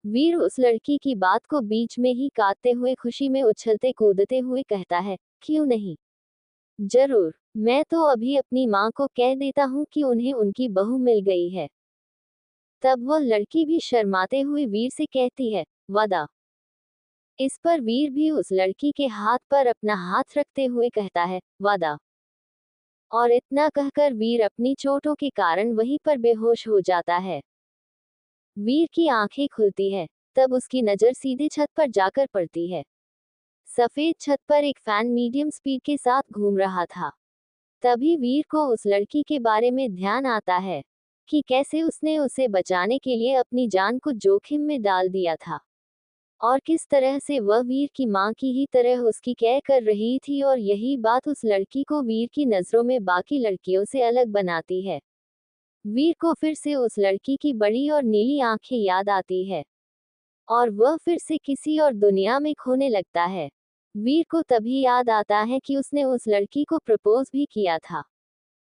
वीर उस लड़की की बात को बीच में ही काटते हुए खुशी में उछलते कूदते हुए कहता है, क्यों नहीं, जरूर, मैं तो अभी अपनी माँ को कह देता हूँ कि उन्हें उनकी बहू मिल गई है। तब वह लड़की भी शर्माते हुए वीर से कहती है, वादा। इस पर वीर भी उस लड़की के हाथ पर अपना हाथ रखते हुए कहता है, वादा। और इतना कहकर वीर अपनी चोटों के कारण वहीं पर बेहोश हो जाता है। वीर की आंखें खुलती है, तब उसकी नजर सीधे छत पर जाकर पड़ती है। सफेद छत पर एक फैन मीडियम स्पीड के साथ घूम रहा था। तभी वीर को उस लड़की के बारे में ध्यान आता है कि कैसे उसने उसे बचाने के लिए अपनी जान को जोखिम में डाल दिया था, और किस तरह से वह वीर की मां की ही तरह उसकी केयर कर रही थी, और यही बात उस लड़की को वीर की नजरों में बाकी लड़कियों से अलग बनाती है। वीर को फिर से उस लड़की की बड़ी और नीली आंखें याद आती है, और वह फिर से किसी और दुनिया में खोने लगता है। वीर को तभी याद आता है कि उसने उस लड़की को प्रपोज भी किया था,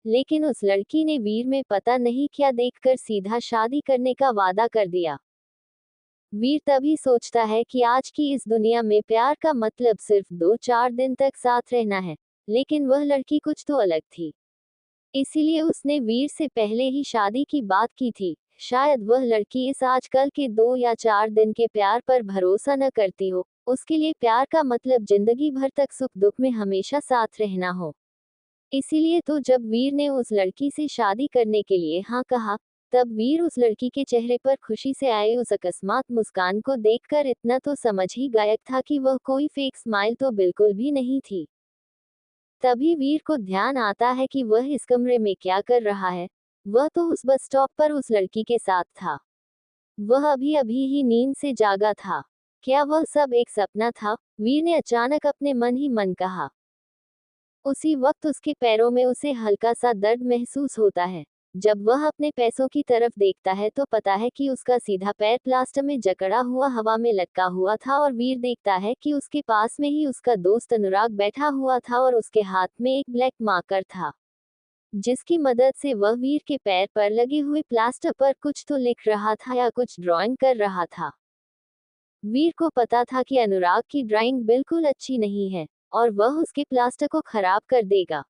लेकिन उस लड़की ने वीर में पता नहीं क्या देखकर सीधा शादी करने का वादा कर दिया। वीर तभी सोचता है कि आज की इस दुनिया में प्यार का मतलब सिर्फ 2-4 दिन तक साथ रहना है, लेकिन वह लड़की कुछ तो अलग थी। इसीलिए उसने वीर से पहले ही शादी की बात की थी। शायद वह लड़की इस आजकल के 2 या 4 दिन के प्यार पर भरोसा न करती हो, उसके लिए प्यार का मतलब जिंदगी भर तक सुख दुख में हमेशा साथ रहना हो। इसीलिए तो जब वीर ने उस लड़की से शादी करने के लिए हाँ कहा, तब वीर उस लड़की के चेहरे पर खुशी से आए उस अकस्मात मुस्कान को देखकर इतना तो समझ ही गया था कि वह कोई फेक स्माइल तो बिल्कुल भी नहीं थी। तभी वीर को ध्यान आता है कि वह इस कमरे में क्या कर रहा है। वह तो उस बस स्टॉप पर उस लड़की के साथ था। वह अभी अभी ही नींद से जागा था। क्या वह सब एक सपना था? वीर ने अचानक अपने मन ही मन कहा। उसी वक्त उसके पैरों में उसे हल्का सा दर्द महसूस होता है। जब वह अपने पैसों की तरफ देखता है तो पता है कि उसका सीधा पैर प्लास्टर में जकड़ा हुआ हवा में लटका हुआ था, और वीर देखता है कि उसके पास में ही उसका दोस्त अनुराग बैठा हुआ था और उसके हाथ में एक ब्लैक मार्कर था, जिसकी मदद से वह वीर के पैर पर लगे हुए प्लास्टर पर कुछ तो लिख रहा था या कुछ ड्राइंग कर रहा था। वीर को पता था कि अनुराग की ड्राइंग बिल्कुल अच्छी नहीं है, और वह उसके प्लास्टर को खराब कर देगा।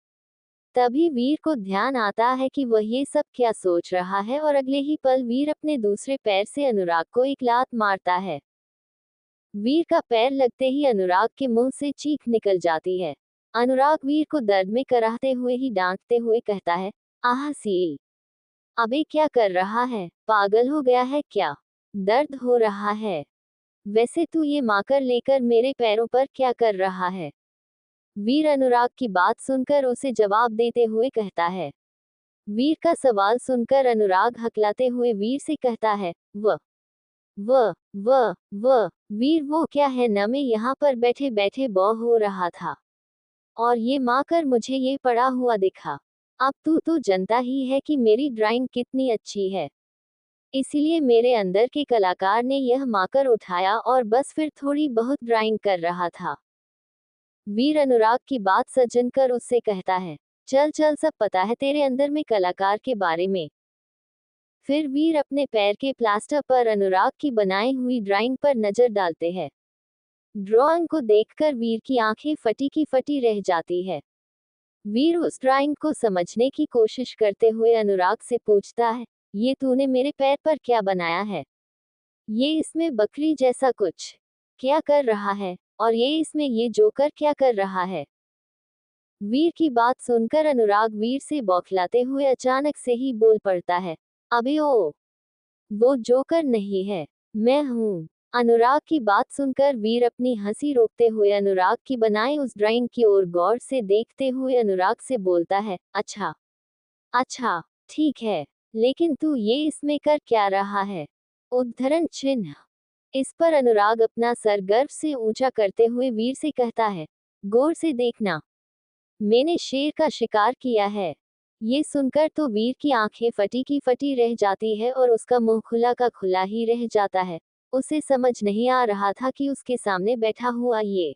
तभी वीर को ध्यान आता है कि वह ये सब क्या सोच रहा है, और अगले ही पल वीर अपने दूसरे पैर से अनुराग को एक लात मारता है। वीर का पैर लगते ही अनुराग के मुंह से चीख निकल जाती है। अनुराग वीर को दर्द में कराहते हुए ही डांटते हुए कहता है, आह सी, अबे क्या कर रहा है, पागल हो गया है क्या? दर्द हो रहा है? वैसे तू ये माकर लेकर मेरे पैरों पर क्या कर रहा है? वीर अनुराग की बात सुनकर उसे जवाब देते हुए कहता है। वीर का सवाल सुनकर अनुराग हकलाते हुए वीर से कहता है, व व व व वीर वो क्या है न, मैं यहाँ पर बैठे बैठे बौर हो रहा था, और ये माकर मुझे ये पड़ा हुआ दिखा। अब तू तो जनता ही है कि मेरी ड्राइंग कितनी अच्छी है, इसीलिए मेरे अंदर के कलाकार ने यह माकर उठाया और बस फिर थोड़ी बहुत ड्राइंग कर रहा था। वीर अनुराग की बात सज्जन कर उससे कहता है, चल चल, सब पता है तेरे अंदर में कलाकार के बारे में। फिर वीर अपने पैर के प्लास्टर पर अनुराग की बनाई हुई ड्राइंग पर नजर डालते हैं। ड्राइंग को देखकर वीर की आंखें फटी की फटी रह जाती है। वीर उस ड्राइंग को समझने की कोशिश करते हुए अनुराग से पूछता है, ये तूने मेरे पैर पर क्या बनाया है? ये इसमें बकरी जैसा कुछ क्या कर रहा है, और ये इसमें ये जोकर क्या कर रहा है? वीर की बात सुनकर अनुराग वीर से बौखलाते हुए अचानक से ही बोल पड़ता है, अबे ओ, वो जोकर नहीं है, मैं हूँ। अनुराग की बात सुनकर वीर अपनी हंसी रोकते हुए अनुराग की बनाई उस ड्राइंग की ओर गौर से देखते हुए अनुराग से बोलता है, अच्छा अच्छा, ठीक है, लेकिन तू ये इसमें कर क्या रहा है? उद्धरण चिन्ह। इस पर अनुराग अपना सर गर्व से ऊंचा करते हुए वीर से कहता है, गौर से देखना, मैंने शेर का शिकार किया है। ये सुनकर तो वीर की आंखें फटी की फटी रह जाती है और उसका मुंह खुला का खुला ही रह जाता है। उसे समझ नहीं आ रहा था कि उसके सामने बैठा हुआ ये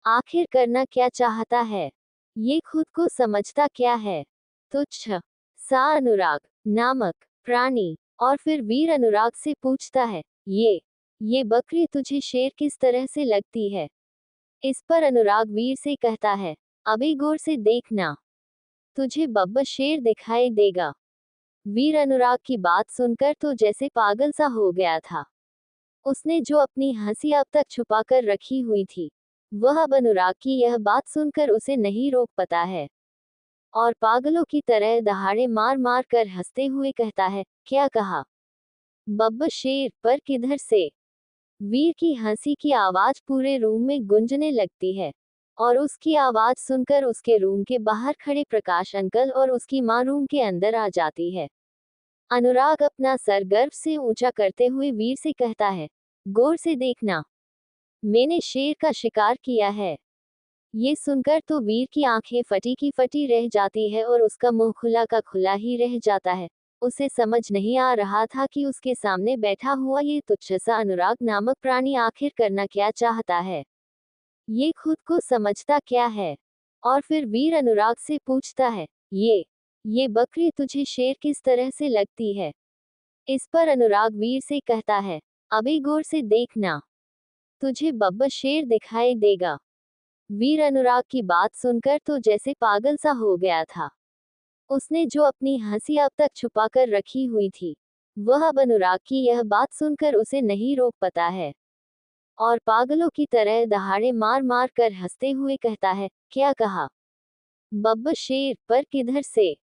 आखिर करना क्या चाहता है। ये खुद को समझता क्या है? तुच्छ सा अनुराग नामक प्राणी। और फिर वीर अनुराग से पूछता है, ये ये बकरी तुझे शेर किस तरह से लगती है? इस पर अनुराग वीर से कहता है, अभी गौर से देखना, तुझे बब्बर शेर दिखाई देगा। वीर अनुराग की बात सुनकर तो जैसे पागल सा हो गया था। उसने जो अपनी हंसी अब तक छुपा कर रखी हुई थी, वह अब अनुराग की यह बात सुनकर उसे नहीं रोक पाता है, और पागलों की तरह दहाड़े मार मार कर हंसते हुए कहता है, क्या कहा? बब्बर शेर, पर किधर से? वीर की हंसी की आवाज पूरे रूम में गूंजने लगती है, और उसकी आवाज सुनकर उसके रूम के बाहर खड़े प्रकाश अंकल और उसकी माँ रूम के अंदर आ जाती है। अनुराग अपना सर गर्व से ऊंचा करते हुए वीर से कहता है, गौर से देखना, मैंने शेर का शिकार किया है। ये सुनकर तो वीर की आंखें फटी की फटी रह जाती है और उसका मुंह खुला का खुला ही रह जाता है। उसे समझ नहीं आ रहा था कि उसके सामने बैठा हुआ ये तुच्छ सा अनुराग नामक प्राणी आखिर करना क्या चाहता है। ये खुद को समझता क्या है? और फिर वीर अनुराग से पूछता है, ये बकरी तुझे शेर किस तरह से लगती है? इस पर अनुराग वीर से कहता है, अभी गौर से देखना, तुझे बब्बर शेर दिखाई देगा। वीर अनुराग की बात सुनकर तो जैसे पागल सा हो गया था। उसने जो अपनी हंसी अब तक छुपा कर रखी हुई थी, वह अब अनुराग की यह बात सुनकर उसे नहीं रोक पाता है, और पागलों की तरह दहाड़े मार मार कर हंसते हुए कहता है, क्या कहा? बब्बर शेर, पर किधर से?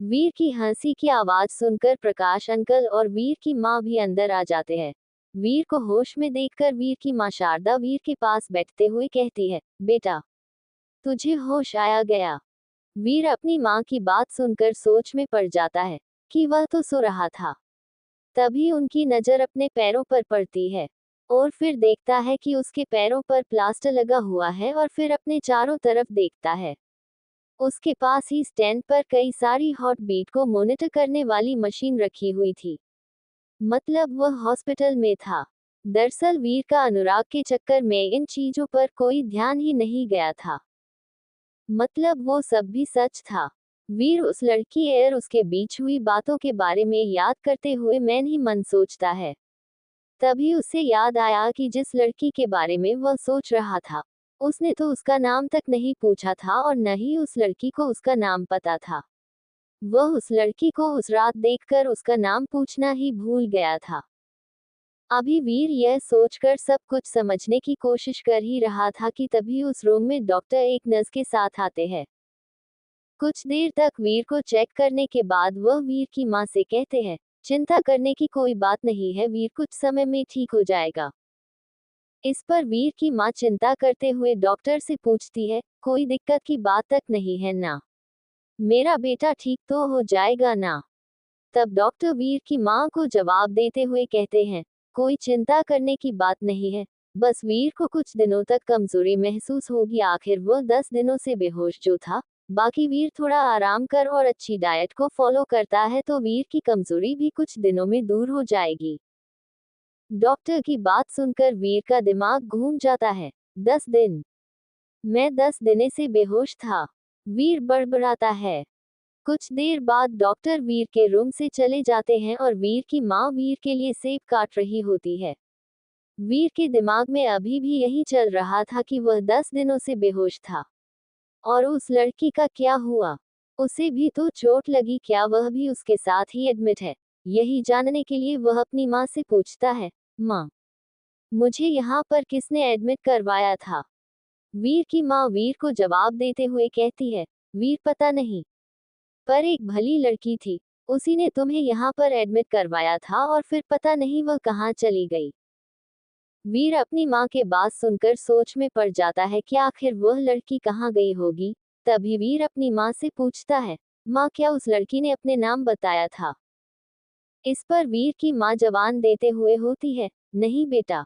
वीर की हंसी की आवाज सुनकर प्रकाश अंकल और वीर की माँ भी अंदर आ जाते हैं। वीर को होश में देखकर वीर की माँ शारदा वीर के पास बैठते हुए कहती है, बेटा, तुझे होश आया गया। वीर अपनी माँ की बात सुनकर सोच में पड़ जाता है कि वह तो सो रहा था। तभी उनकी नजर अपने पैरों पर पड़ती है, और फिर देखता है कि उसके पैरों पर प्लास्टर लगा हुआ है, और फिर अपने चारों तरफ देखता है। उसके पास ही स्टैंड पर कई सारी हॉट बीट को मॉनिटर करने वाली मशीन रखी हुई थी। मतलब वह हॉस्पिटल में था। दरअसल वीर का अनुराग के चक्कर में इन चीजों पर कोई ध्यान ही नहीं गया था। मतलब वो सब भी सच था। वीर उस लड़की और उसके बीच हुई बातों के बारे में याद करते हुए मन ही मन सोचता है। तभी उसे याद आया कि जिस लड़की के बारे में वह सोच रहा था, उसने तो उसका नाम तक नहीं पूछा था, और न ही उस लड़की को उसका नाम पता था। वह उस लड़की को उस रात देखकर उसका नाम पूछना ही भूल गया था। अभी वीर यह सोचकर सब कुछ समझने की कोशिश कर ही रहा था कि तभी उस रूम में डॉक्टर एक नर्स के साथ आते हैं। कुछ देर तक वीर को चेक करने के बाद वह वीर की माँ से कहते हैं, चिंता करने की कोई बात नहीं है, वीर कुछ समय में ठीक हो जाएगा। इस पर वीर की माँ चिंता करते हुए डॉक्टर से पूछती है, कोई दिक्कत की बात तक नहीं है ना? मेरा बेटा ठीक तो हो जाएगा ना? तब डॉक्टर वीर की माँ को जवाब देते हुए कहते हैं, कोई चिंता करने की बात नहीं है, बस वीर को कुछ दिनों तक कमजोरी महसूस होगी। आखिर वह 10 दिनों से बेहोश जो था। बाकी वीर थोड़ा आराम कर और अच्छी डाइट को फॉलो करता है तो वीर की कमजोरी भी कुछ दिनों में दूर हो जाएगी। डॉक्टर की बात सुनकर वीर का दिमाग घूम जाता है। 10 दिन? मैं 10 दिन से बेहोश था, वीर बड़बड़ाता है। कुछ देर बाद डॉक्टर वीर के रूम से चले जाते हैं और वीर की माँ वीर के लिए सेब काट रही होती है। वीर के दिमाग में अभी भी यही चल रहा था कि वह 10 दिनों से बेहोश था। और उस लड़की का क्या हुआ? उसे भी तो चोट लगी, क्या वह भी उसके साथ ही एडमिट है? यही जानने के लिए वह अपनी माँ से पूछता है, माँ, मुझे यहाँ पर किसने एडमिट करवाया था? वीर की माँ वीर को जवाब देते हुए कहती है, वीर पता नहीं, पर एक भली लड़की थी, उसी ने तुम्हें यहाँ पर एडमिट करवाया था, और फिर पता नहीं वह कहाँ चली गई। वीर अपनी माँ के बात सुनकर सोच में पड़ जाता है कि आखिर वह लड़की कहाँ गई होगी। तभी वीर अपनी माँ से पूछता है, माँ, क्या उस लड़की ने अपने नाम बताया था? इस पर वीर की माँ जवान देते हुए होती है, नहीं बेटा,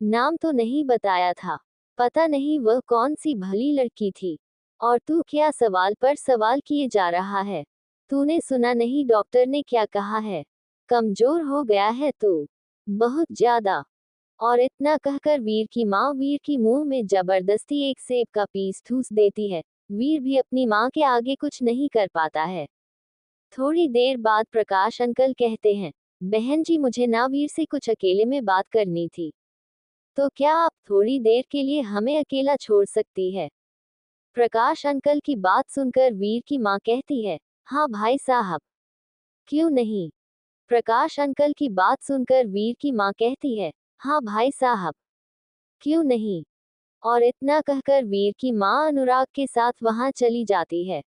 नाम तो नहीं बताया था, पता नहीं वह कौन सी भली लड़की थी। और तू क्या सवाल पर सवाल किए जा रहा है? तूने सुना नहीं डॉक्टर ने क्या कहा है? कमजोर हो गया है तू, बहुत ज्यादा। और इतना कहकर वीर की माँ वीर की मुंह में जबरदस्ती एक सेब का पीस ठूस देती है। वीर भी अपनी माँ के आगे कुछ नहीं कर पाता है। थोड़ी देर बाद प्रकाश अंकल कहते हैं, बहन जी, मुझे ना वीर से कुछ अकेले में बात करनी थी। तो क्या आप थोड़ी देर के लिए हमें अकेला छोड़ सकती है? प्रकाश अंकल की बात सुनकर वीर की माँ कहती है, हाँ भाई साहब, क्यों नहीं। प्रकाश अंकल की बात सुनकर वीर की माँ कहती है, हाँ भाई साहब, क्यों नहीं। और इतना कहकर वीर की माँ अनुराग के साथ वहां चली जाती है।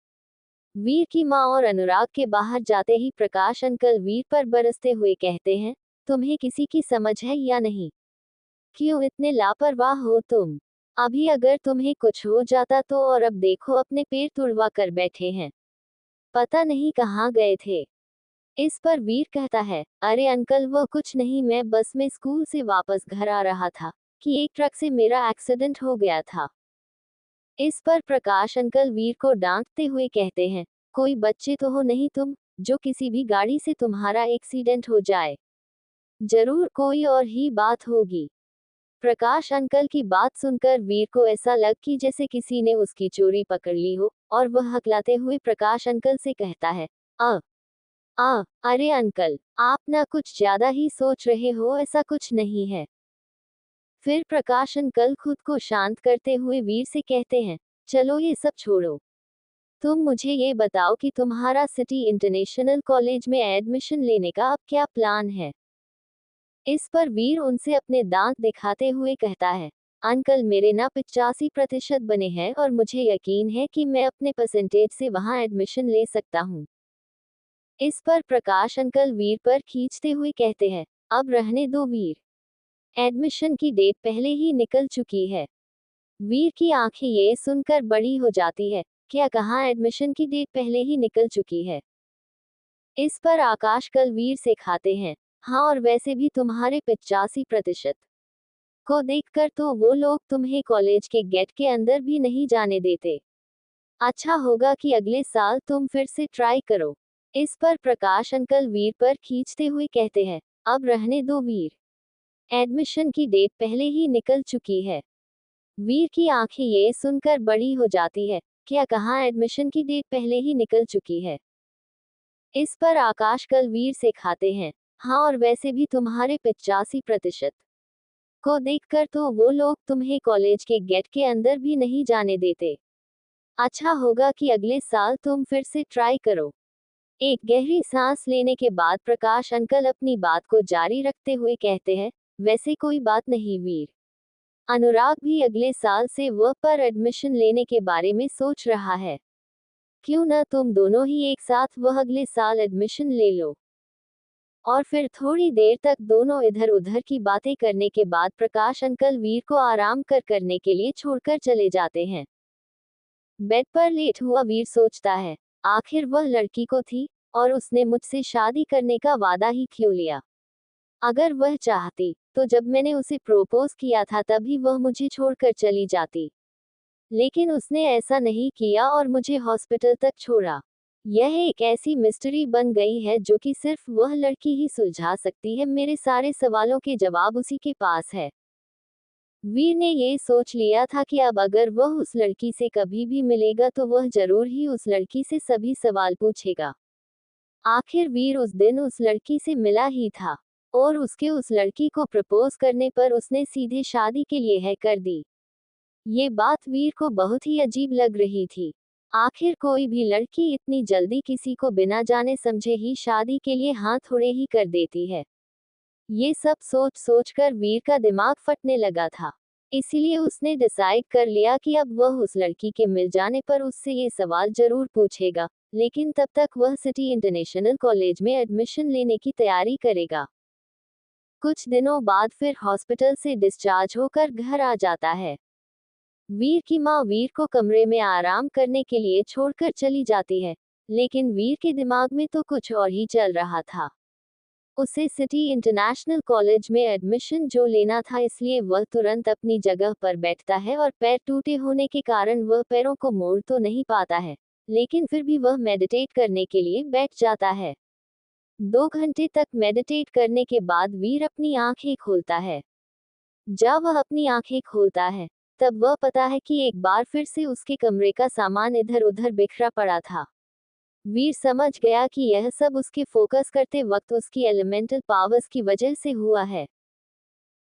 वीर की माँ और अनुराग के बाहर जाते ही प्रकाश अंकल वीर पर बरसते हुए कहते हैं, तुम्हें किसी की समझ है या नहीं? क्यों इतने लापरवाह हो तुम? अभी अगर तुम्हें कुछ हो जाता तो, और अब देखो अपने पैर तुड़वा कर बैठे हैं, पता नहीं कहाँ गए थे। इस पर वीर कहता है, अरे अंकल वो कुछ नहीं, मैं बस में स्कूल से वापस घर आ रहा था कि एक ट्रक से मेरा एक्सीडेंट हो गया था। इस पर प्रकाश अंकल वीर को डांटते हुए कहते हैं, कोई बच्चे तो हो नहीं तुम, जो किसी भी गाड़ी से तुम्हारा एक्सीडेंट हो जाए। जरूर कोई और ही बात होगी। प्रकाश अंकल की बात सुनकर वीर को ऐसा लग कि जैसे किसी ने उसकी चोरी पकड़ ली हो, और वह हकलाते हुए प्रकाश अंकल से कहता है, अ अरे अंकल, आप ना कुछ ज्यादा ही सोच रहे हो, ऐसा कुछ नहीं है। फिर प्रकाश अंकल खुद को शांत करते हुए वीर से कहते हैं, चलो ये सब छोड़ो, तुम मुझे ये बताओ कि तुम्हारा सिटी इंटरनेशनल कॉलेज में एडमिशन लेने का अब क्या प्लान है? इस पर वीर उनसे अपने दांत दिखाते हुए कहता है, अंकल मेरे ना 85% बने हैं और मुझे यकीन है कि मैं अपने परसेंटेज से वहां एडमिशन ले सकता हूँ। इस पर प्रकाश अंकल वीर पर खींचते हुए कहते हैं, अब रहने दो वीर, एडमिशन की डेट पहले ही निकल चुकी है। वीर की आंखें ये सुनकर बड़ी हो जाती है, क्या कहा एडमिशन की डेट पहले ही निकल चुकी है? इस पर आकाश कल वीर से खाते हैं, हाँ और वैसे भी तुम्हारे 85% को देखकर तो वो लोग तुम्हें कॉलेज के गेट के अंदर भी नहीं जाने देते। अच्छा होगा कि अगले साल तुम फिर से ट्राई करो। इस पर प्रकाश अंकल वीर पर खींचते हुए कहते हैं, अब रहने दो वीर, एडमिशन की डेट पहले ही निकल चुकी है। वीर की आंखें ये सुनकर बड़ी हो जाती है, क्या कहा एडमिशन की डेट पहले ही निकल चुकी है? इस पर आकाश कल वीर से खाते हैं, हाँ और वैसे भी तुम्हारे 85% को देखकर तो वो लोग तुम्हें कॉलेज के गेट के अंदर भी नहीं जाने देते। अच्छा होगा कि अगले साल तुम फिर से ट्राई करो। एक गहरी सांस लेने के बाद प्रकाश अंकल अपनी बात को जारी रखते हुए कहते हैं, वैसे कोई बात नहीं वीर, अनुराग भी अगले साल से वह पर एडमिशन लेने के बारे में सोच रहा है। क्यों न तुम दोनों ही एक साथ वह अगले साल एडमिशन ले लो। और फिर थोड़ी देर तक दोनों इधर उधर की बातें करने के बाद प्रकाश अंकल वीर को आराम करने के लिए छोड़कर चले जाते हैं। बेड पर लेट हुआ वीर सोचता है, आखिर वह लड़की को थी, और उसने मुझसे शादी करने का वादा ही क्यों लिया? अगर वह चाहती, तो जब मैंने उसे प्रोपोज किया था तभी वह मुझे छोड़कर चली जाती। लेकिन उसने ऐसा नहीं किया और मुझे हॉस्पिटल तक छोड़ा। यह एक ऐसी मिस्ट्री बन गई है जो कि सिर्फ वह लड़की ही सुलझा सकती है। मेरे सारे सवालों के जवाब उसी के पास है। वीर ने ये सोच लिया था कि अब अगर वह उस लड़की से कभी भी मिलेगा तो वह जरूर ही उस लड़की से सभी सवाल पूछेगा। आखिर वीर उस दिन उस लड़की से मिला ही था, और उसके उस लड़की को प्रपोज करने पर उसने सीधे शादी के लिए है कर दी। ये बात वीर को बहुत ही अजीब लग रही थी। आखिर कोई भी लड़की इतनी जल्दी किसी को बिना जाने समझे ही शादी के लिए हाँ थोड़े ही कर देती है। ये सब सोच सोचकर वीर का दिमाग फटने लगा था। इसीलिए उसने डिसाइड कर लिया कि अब वह उस लड़की के मिल जाने पर उससे ये सवाल जरूर पूछेगा, लेकिन तब तक वह सिटी इंटरनेशनल कॉलेज में एडमिशन लेने की तैयारी करेगा। कुछ दिनों बाद फिर हॉस्पिटल से डिस्चार्ज होकर घर आ जाता है। वीर की माँ वीर को कमरे में आराम करने के लिए छोड़कर चली जाती है, लेकिन वीर के दिमाग में तो कुछ और ही चल रहा था। उसे सिटी इंटरनेशनल कॉलेज में एडमिशन जो लेना था, इसलिए वह तुरंत अपनी जगह पर बैठता है और पैर टूटे होने के कारण वह पैरों को मोड़ तो नहीं पाता है, लेकिन फिर भी वह मेडिटेट करने के लिए बैठ जाता है। 2 घंटे तक मेडिटेट करने के बाद वीर अपनी आंखें खोलता है। जब वह अपनी आंखें खोलता है, तब वह पता है कि एक बार फिर से उसके कमरे का सामान इधर उधर बिखरा पड़ा था। वीर समझ गया कि यह सब उसके फोकस करते वक्त उसकी एलिमेंटल पावर्स की वजह से हुआ है।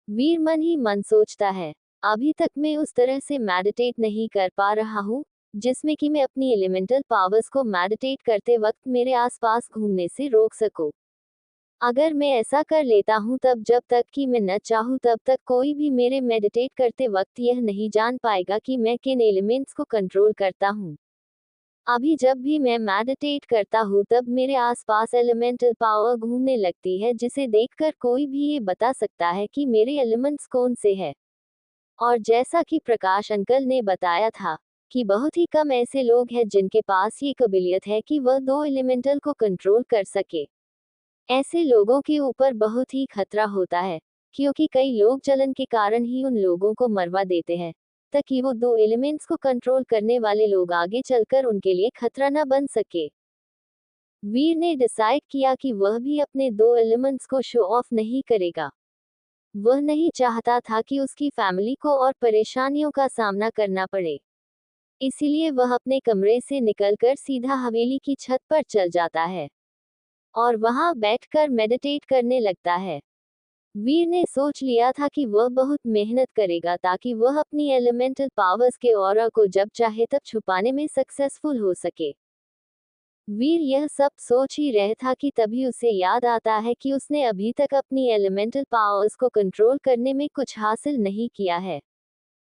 वीर मन ही मन सोचता है, अभी तक मैं उस तरह से मेडिटेट नहीं कर पा रहा हूँ जिसमें कि मैं अपनी एलिमेंटल पावर्स को मेडिटेट करते वक्त मेरे आसपास घूमने से रोक सकूं। अगर मैं ऐसा कर लेता हूँ तब जब तक कि मैं न चाहूँ तब तक कोई भी मेरे मेडिटेट करते वक्त यह नहीं जान पाएगा कि मैं किन एलिमेंट्स को कंट्रोल करता हूँ। अभी जब भी मैं मेडिटेट करता हूँ तब मेरे आसपास एलिमेंटल पावर घूमने लगती है जिसे देखकर कोई भी ये बता सकता है कि मेरे एलिमेंट्स कौन से हैं। और जैसा कि प्रकाश अंकल ने बताया था कि बहुत ही कम ऐसे लोग हैं जिनके पास ये काबिलियत है कि वह दो एलिमेंटल को कंट्रोल कर सके। ऐसे लोगों के ऊपर बहुत ही खतरा होता है, क्योंकि कई लोग जलन के कारण ही उन लोगों को मरवा देते हैं, ताकि वो दो एलिमेंट्स को कंट्रोल करने वाले लोग आगे चलकर उनके लिए खतरा न बन सके। वीर ने डिसाइड किया कि वह भी अपने दो एलिमेंट्स को शो ऑफ नहीं करेगा। वह नहीं चाहता था कि उसकी फैमिली को और परेशानियों का सामना करना पड़े। इसीलिए वह अपने कमरे से निकलकर सीधा हवेली की छत पर चल जाता है और वहां बैठकर मेडिटेट करने लगता है। वीर ने सोच लिया था कि वह बहुत मेहनत करेगा ताकि वह अपनी एलिमेंटल पावर्स के ऑरा को जब चाहे तब छुपाने में सक्सेसफुल हो सके। वीर यह सब सोच ही रहा था कि तभी उसे याद आता है कि उसने अभी तक अपनी एलिमेंटल पावर्स को कंट्रोल करने में कुछ हासिल नहीं किया है,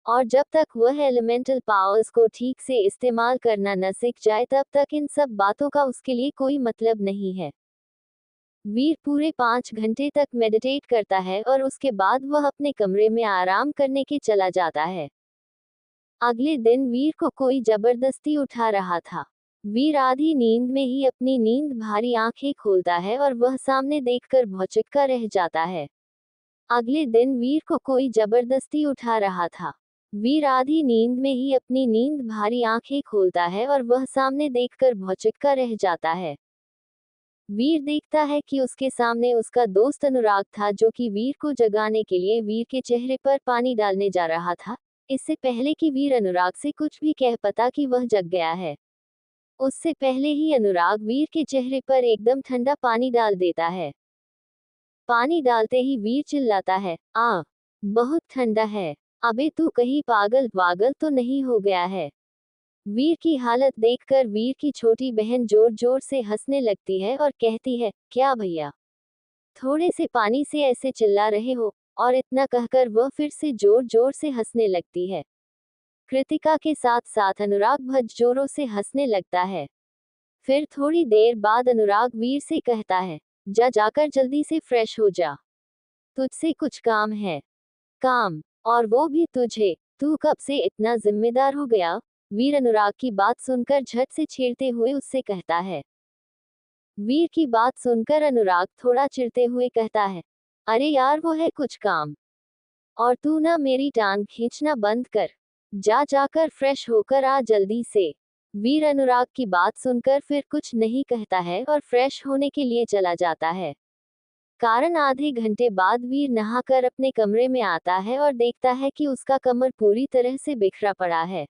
और जब तक वह एलिमेंटल पावर्स को ठीक से इस्तेमाल करना न सीख जाए तब तक इन सब बातों का उसके लिए कोई मतलब नहीं है। वीर पूरे 5 घंटे तक मेडिटेट करता है और उसके बाद वह अपने कमरे में आराम करने के चला जाता है। अगले दिन वीर को कोई जबरदस्ती उठा रहा था। वीर आधी नींद में ही अपनी नींद भारी आंखें खोलता है और वह सामने देखकर भौचक्का रह जाता है। अगले दिन वीर को कोई जबरदस्ती उठा रहा था। वीर आधी नींद में ही अपनी नींद भारी आंखें खोलता है और वह सामने देखकर भौचक्का रह जाता है। वीर देखता है कि उसके सामने उसका दोस्त अनुराग था जो कि वीर को जगाने के लिए वीर के चेहरे पर पानी डालने जा रहा था, इससे पहले कि वीर अनुराग से कुछ भी कह पाता कि वह जग गया है। उससे पहले ही अनुराग वीर के चेहरे पर एकदम ठंडा पानी डाल देता है। पानी डालते ही वीर चिल्लाता है, आ, बहुत ठंडा है, अबे तू कहीं पागल वागल तो नहीं हो गया है। वीर की हालत देखकर वीर की छोटी बहन जोर जोर से हंसने लगती है और कहती है, क्या भैया, थोड़े से पानी से ऐसे चिल्ला रहे हो? और इतना कहकर वह फिर से जोर जोर से हंसने लगती है। कृतिका के साथ साथ अनुराग भज जोरों से हंसने लगता है। फिर थोड़ी देर बाद अनुराग वीर से कहता है, जा जाकर जल्दी से फ्रेश हो जा, तुझसे कुछ काम है। काम? और वो भी तुझे? तू कब से इतना जिम्मेदार हो गया? वीर अनुराग की बात सुनकर झट से छेड़ते हुए उससे कहता है। वीर की बात सुनकर अनुराग थोड़ा चिढ़ते हुए कहता है, अरे यार वो है कुछ काम, और तू ना मेरी टांग खींचना बंद कर, जा जाकर फ्रेश होकर आ जल्दी से। वीर अनुराग की बात सुनकर फिर कुछ नहीं कहता है और फ्रेश होने के लिए चला जाता है। कारण आधे घंटे बाद वीर नहाकर अपने कमरे में आता है और देखता है कि उसका कमर पूरी तरह से बिखरा पड़ा है।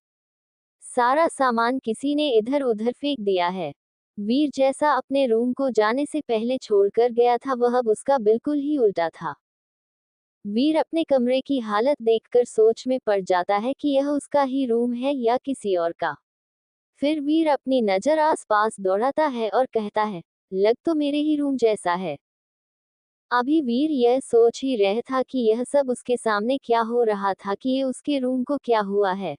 सारा सामान किसी ने इधर उधर फेंक दिया है। वीर जैसा अपने रूम को जाने से पहले छोड़कर गया था वह अब उसका बिल्कुल ही उल्टा था। वीर अपने कमरे की हालत देखकर सोच में पड़ जाता है कि यह उसका ही रूम है या किसी और का। फिर वीर अपनी नजर आसपास दौड़ाता है और कहता है, लग तो मेरे ही रूम जैसा है। अभी वीर यह सोच ही रहा था कि यह सब उसके सामने क्या हो रहा था कि ये उसके रूम को क्या हुआ है,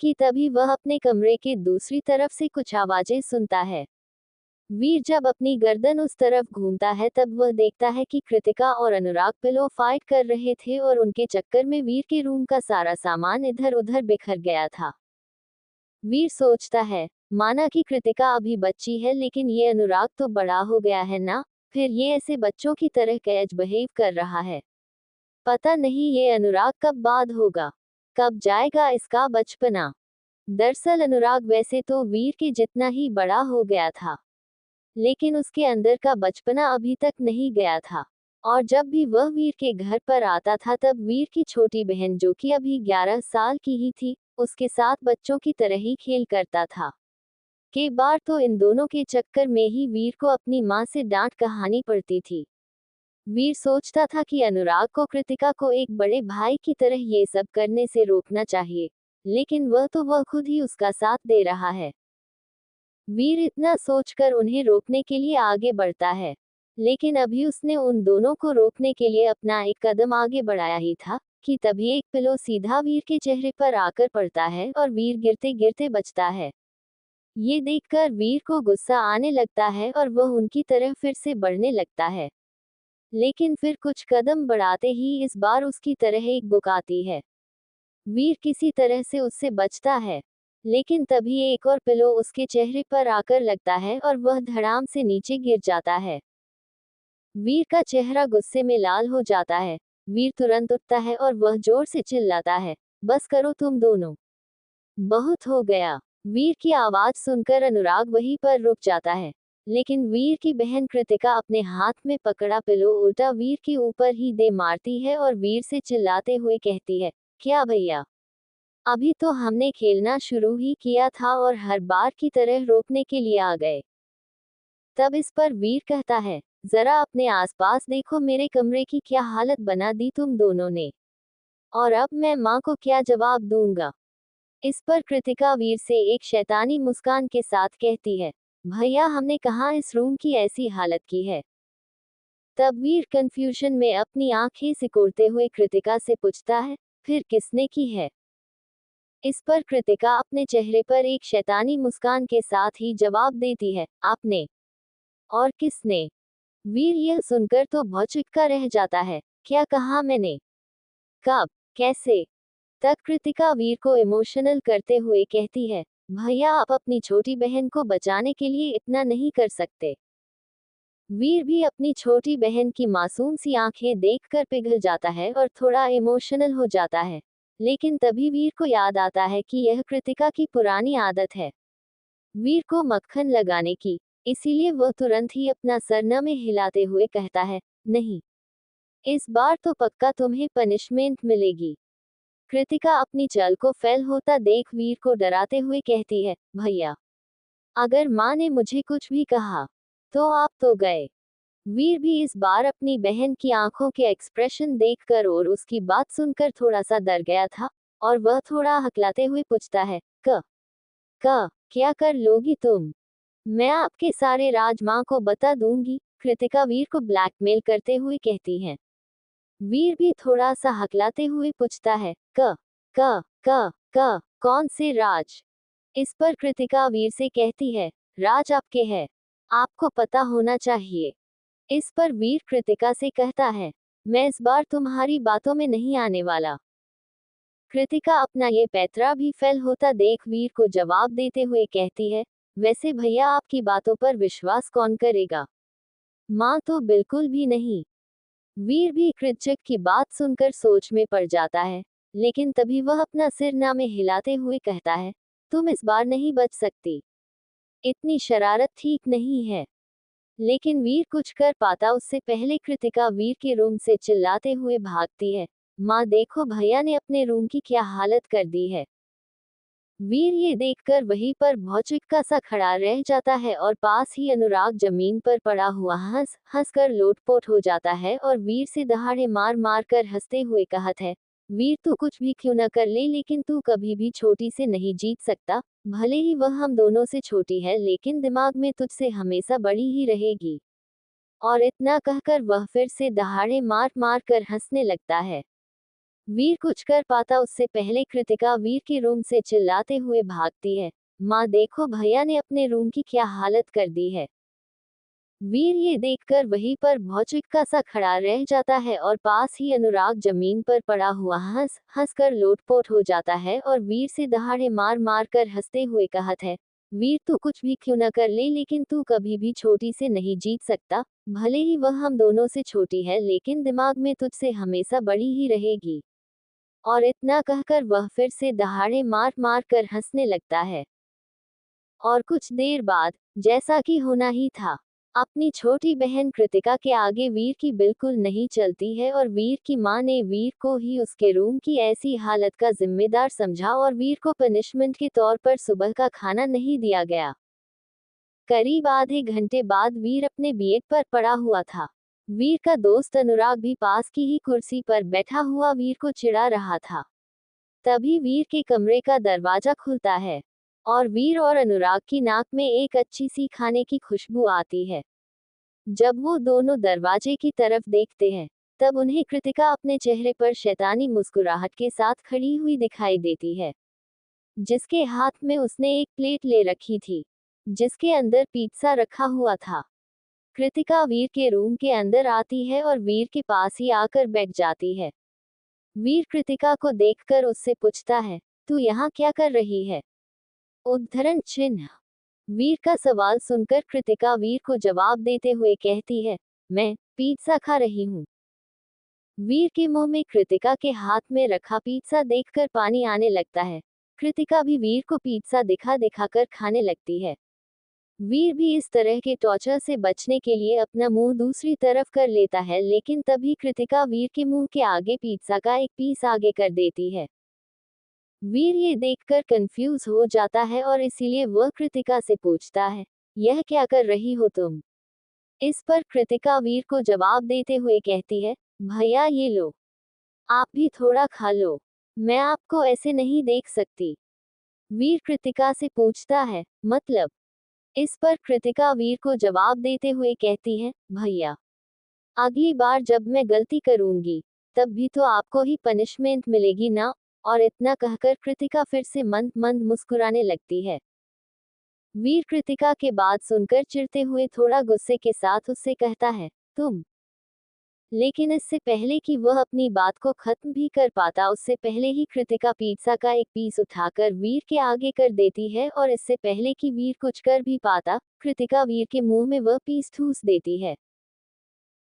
कि तभी वह अपने कमरे के दूसरी तरफ से कुछ आवाजें सुनता है। वीर जब अपनी गर्दन उस तरफ घूमता है तब वह देखता है कि कृतिका और अनुराग पिलो फाइट कर रहे थे और उनके चक्कर में वीर के रूम का सारा सामान इधर उधर बिखर गया था। वीर सोचता है, माना कि कृतिका अभी बच्ची है लेकिन ये अनुराग तो बड़ा हो गया है ना, फिर ये ऐसे बच्चों की तरह कैज बिहेव कर रहा है। पता नहीं ये अनुराग कब बाद होगा, कब जाएगा इसका बचपना। दरअसल अनुराग वैसे तो वीर के जितना ही बड़ा हो गया था, लेकिन उसके अंदर का बचपना अभी तक नहीं गया था। और जब भी वह वीर के घर पर आता था तब वीर की छोटी बहन जो कि अभी 11 साल की ही थी, उसके साथ बच्चों की तरह ही खेल करता था। कई बार तो इन दोनों के चक्कर में ही वीर को अपनी माँ से डांट कहानी पड़ती थी। वीर सोचता था कि अनुराग को कृतिका को एक बड़े भाई की तरह ये सब करने से रोकना चाहिए, लेकिन वह खुद ही उसका साथ दे रहा है। वीर इतना सोचकर उन्हें रोकने के लिए आगे बढ़ता है, लेकिन अभी उसने उन दोनों को रोकने के लिए अपना एक कदम आगे बढ़ाया ही था कि तभी एक पिलो सीधा वीर के चेहरे पर आकर पड़ता है और वीर गिरते गिरते बचता है। ये देखकर वीर को गुस्सा आने लगता है और वह उनकी तरफ फिर से बढ़ने लगता है, लेकिन फिर कुछ कदम बढ़ाते ही इस बार उसकी तरह एक बुक आती है। वीर किसी तरह से उससे बचता है, लेकिन तभी एक और पिलो उसके चेहरे पर आकर लगता है और वह धड़ाम से नीचे गिर जाता है। वीर का चेहरा गुस्से में लाल हो जाता है। वीर तुरंत उठता है और वह जोर से चिल्लाता है, बस करो तुम दोनों, बहुत हो गया। वीर की आवाज सुनकर अनुराग वहीं पर रुक जाता है, लेकिन वीर की बहन कृतिका अपने हाथ में पकड़ा पिलो उल्टा वीर के ऊपर ही दे मारती है और वीर से चिल्लाते हुए कहती है, क्या भैया, अभी तो हमने खेलना शुरू ही किया था और हर बार की तरह रोकने के लिए आ गए। तब इस पर वीर कहता है, जरा अपने आसपास देखो, मेरे कमरे की क्या हालत बना दी तुम दोनों ने, और अब मैं माँ को क्या जवाब दूंगा। इस पर कृतिका वीर से एक शैतानी मुस्कान के साथ कहती है, भैया हमने कहाँ इस रूम की ऐसी हालत की है। तब वीर कंफ्यूजन में अपनी आंखें सिकोड़ते हुए कृतिका से पूछता है, फिर किसने की है। इस पर कृतिका अपने चेहरे पर एक शैतानी मुस्कान के साथ ही जवाब देती है, आपने। और किसने। वीर यह सुनकर तो भौचक्का रह जाता है, क्या कहा मैंने, कब, कैसे। तब कृतिका वीर को इमोशनल करते हुए कहती है, भैया आप अपनी छोटी बहन को बचाने के लिए इतना नहीं कर सकते। वीर भी अपनी छोटी बहन की मासूम सी आंखें देखकर पिघल जाता है और थोड़ा इमोशनल हो जाता है, लेकिन तभी वीर को याद आता है कि यह कृतिका की पुरानी आदत है, वीर को मक्खन लगाने की, इसीलिए वह तुरंत ही अपना सर न में हिलाते हुए कहता है, नहीं, इस बार तो पक्का तुम्हें पनिशमेंट मिलेगी। कृतिका अपनी चाल को फेल होता देख वीर को डराते हुए कहती है, भैया, अगर माँ ने मुझे कुछ भी कहा तो आप तो गए। वीर भी इस बार अपनी बहन की आंखों के एक्सप्रेशन देखकर और उसकी बात सुनकर थोड़ा सा डर गया था, और वह थोड़ा हकलाते हुए पूछता है, क क्या कर लोगी तुम। मैं आपके सारे राज माँ को बता दूंगी, कृतिका वीर को ब्लैकमेल करते हुए कहती है। वीर भी थोड़ा सा हकलाते हुए पूछता है, क क क क कौन से राज। इस पर कृतिका वीर से कहती है, राज आपके हैं, आपको पता होना चाहिए। इस पर वीर कृतिका से कहता है, मैं इस बार तुम्हारी बातों में नहीं आने वाला। कृतिका अपना ये पैतरा भी फेल होता देख वीर को जवाब देते हुए कहती है, वैसे भैया आपकी बातों पर विश्वास कौन करेगा, माँ तो बिल्कुल भी नहीं। वीर भी कृतचक की बात सुनकर सोच में पड़ जाता है, लेकिन तभी वह अपना सिर ना में हिलाते हुए कहता है, तुम इस बार नहीं बच सकती, इतनी शरारत ठीक नहीं है। लेकिन वीर कुछ कर पाता उससे पहले कृतिका वीर के रूम से चिल्लाते हुए भागती है, माँ देखो भैया ने अपने रूम की क्या हालत कर दी है। वीर ये देखकर वहीं पर भौचक्का सा खड़ा रह जाता है और पास ही अनुराग जमीन पर पड़ा हुआ हंस हंस कर लोटपोट हो जाता है और वीर से दहाड़े मार मार कर हंसते हुए कहत है, वीर तू कुछ भी क्यों न कर ले लेकिन तू कभी भी छोटी से नहीं जीत सकता, भले ही वह हम दोनों से छोटी है लेकिन दिमाग में तुझसे हमेशा बड़ी ही रहेगी। और इतना कहकर वह फिर से दहाड़े मार मार कर हंसने लगता है। वीर कुछ कर पाता उससे पहले कृतिका वीर के रूम से चिल्लाते हुए भागती है, माँ देखो भैया ने अपने रूम की क्या हालत कर दी है। वीर ये देखकर वहीं पर भौचक्का सा खड़ा रह जाता है और पास ही अनुराग जमीन पर पड़ा हुआ हंस हंस कर लोटपोट हो जाता है और वीर से दहाड़े मार मार कर हंसते हुए कहत है, वीर तू कुछ भी क्यों न कर ले लेकिन तू कभी भी छोटी से नहीं जीत सकता, भले ही वह हम दोनों से छोटी है लेकिन दिमाग में तुझसे हमेशा बड़ी ही रहेगी। और इतना कहकर वह फिर से दहाड़े मार मार कर हंसने लगता है। और कुछ देर बाद, जैसा कि होना ही था, अपनी छोटी बहन कृतिका के आगे वीर की बिल्कुल नहीं चलती है और वीर की माँ ने वीर को ही उसके रूम की ऐसी हालत का जिम्मेदार समझा और वीर को पनिशमेंट के तौर पर सुबह का खाना नहीं दिया गया। करीब आधे घंटे बाद वीर अपने बेड पर पड़ा हुआ था। वीर का दोस्त अनुराग भी पास की ही कुर्सी पर बैठा हुआ वीर को चिढ़ा रहा था। तभी वीर के कमरे का दरवाजा खुलता है और वीर और अनुराग की नाक में एक अच्छी सी खाने की खुशबू आती है। जब वो दोनों दरवाजे की तरफ देखते हैं, तब उन्हें कृतिका अपने चेहरे पर शैतानी मुस्कुराहट के साथ खड़ी हुई दिखाई देती है, जिसके हाथ में उसने एक प्लेट ले रखी थी, जिसके अंदर पिज्जा रखा हुआ था। कृतिका वीर के रूम के अंदर आती है और वीर के पास ही आकर बैठ जाती है। वीर कृतिका को देखकर उससे पूछता है, तू यहाँ क्या कर रही है? उद्धरण चिन्ह। वीर का सवाल सुनकर कृतिका वीर को जवाब देते हुए कहती है, मैं पिज्जा खा रही हूँ। वीर के मुंह में कृतिका के हाथ में रखा पिज्जा देखकर पानी आने लगता है। कृतिका भी वीर को पिज्जा दिखा दिखाकर खाने लगती है। वीर भी इस तरह के टॉर्चर से बचने के लिए अपना मुंह दूसरी तरफ कर लेता है, लेकिन तभी कृतिका वीर के मुंह के आगे पिज्जा का एक पीस आगे कर देती है। वीर ये देखकर कंफ्यूज हो जाता है और इसीलिए वह कृतिका से पूछता है, यह क्या कर रही हो तुम? इस पर कृतिका वीर को जवाब देते हुए कहती है, भैया ये लो, आप भी थोड़ा खा लो, मैं आपको ऐसे नहीं देख सकती। वीर कृतिका से पूछता है, मतलब? इस पर कृतिका वीर को जवाब देते हुए कहती है, भैया, अगली बार जब मैं गलती करूंगी, तब भी तो आपको ही पनिशमेंट मिलेगी ना? और इतना कहकर कृतिका फिर से मंद मंद मुस्कुराने लगती है। वीर कृतिका के बात सुनकर चिढ़ते हुए थोड़ा गुस्से के साथ उससे कहता है, तुम। लेकिन इससे पहले कि वह अपनी बात को खत्म भी कर पाता, उससे पहले ही कृतिका पिज्जा का एक पीस उठाकर वीर के आगे कर देती है और इससे पहले कि वीर कुछ कर भी पाता, कृतिका वीर के मुंह में वह पीस ठूस देती है।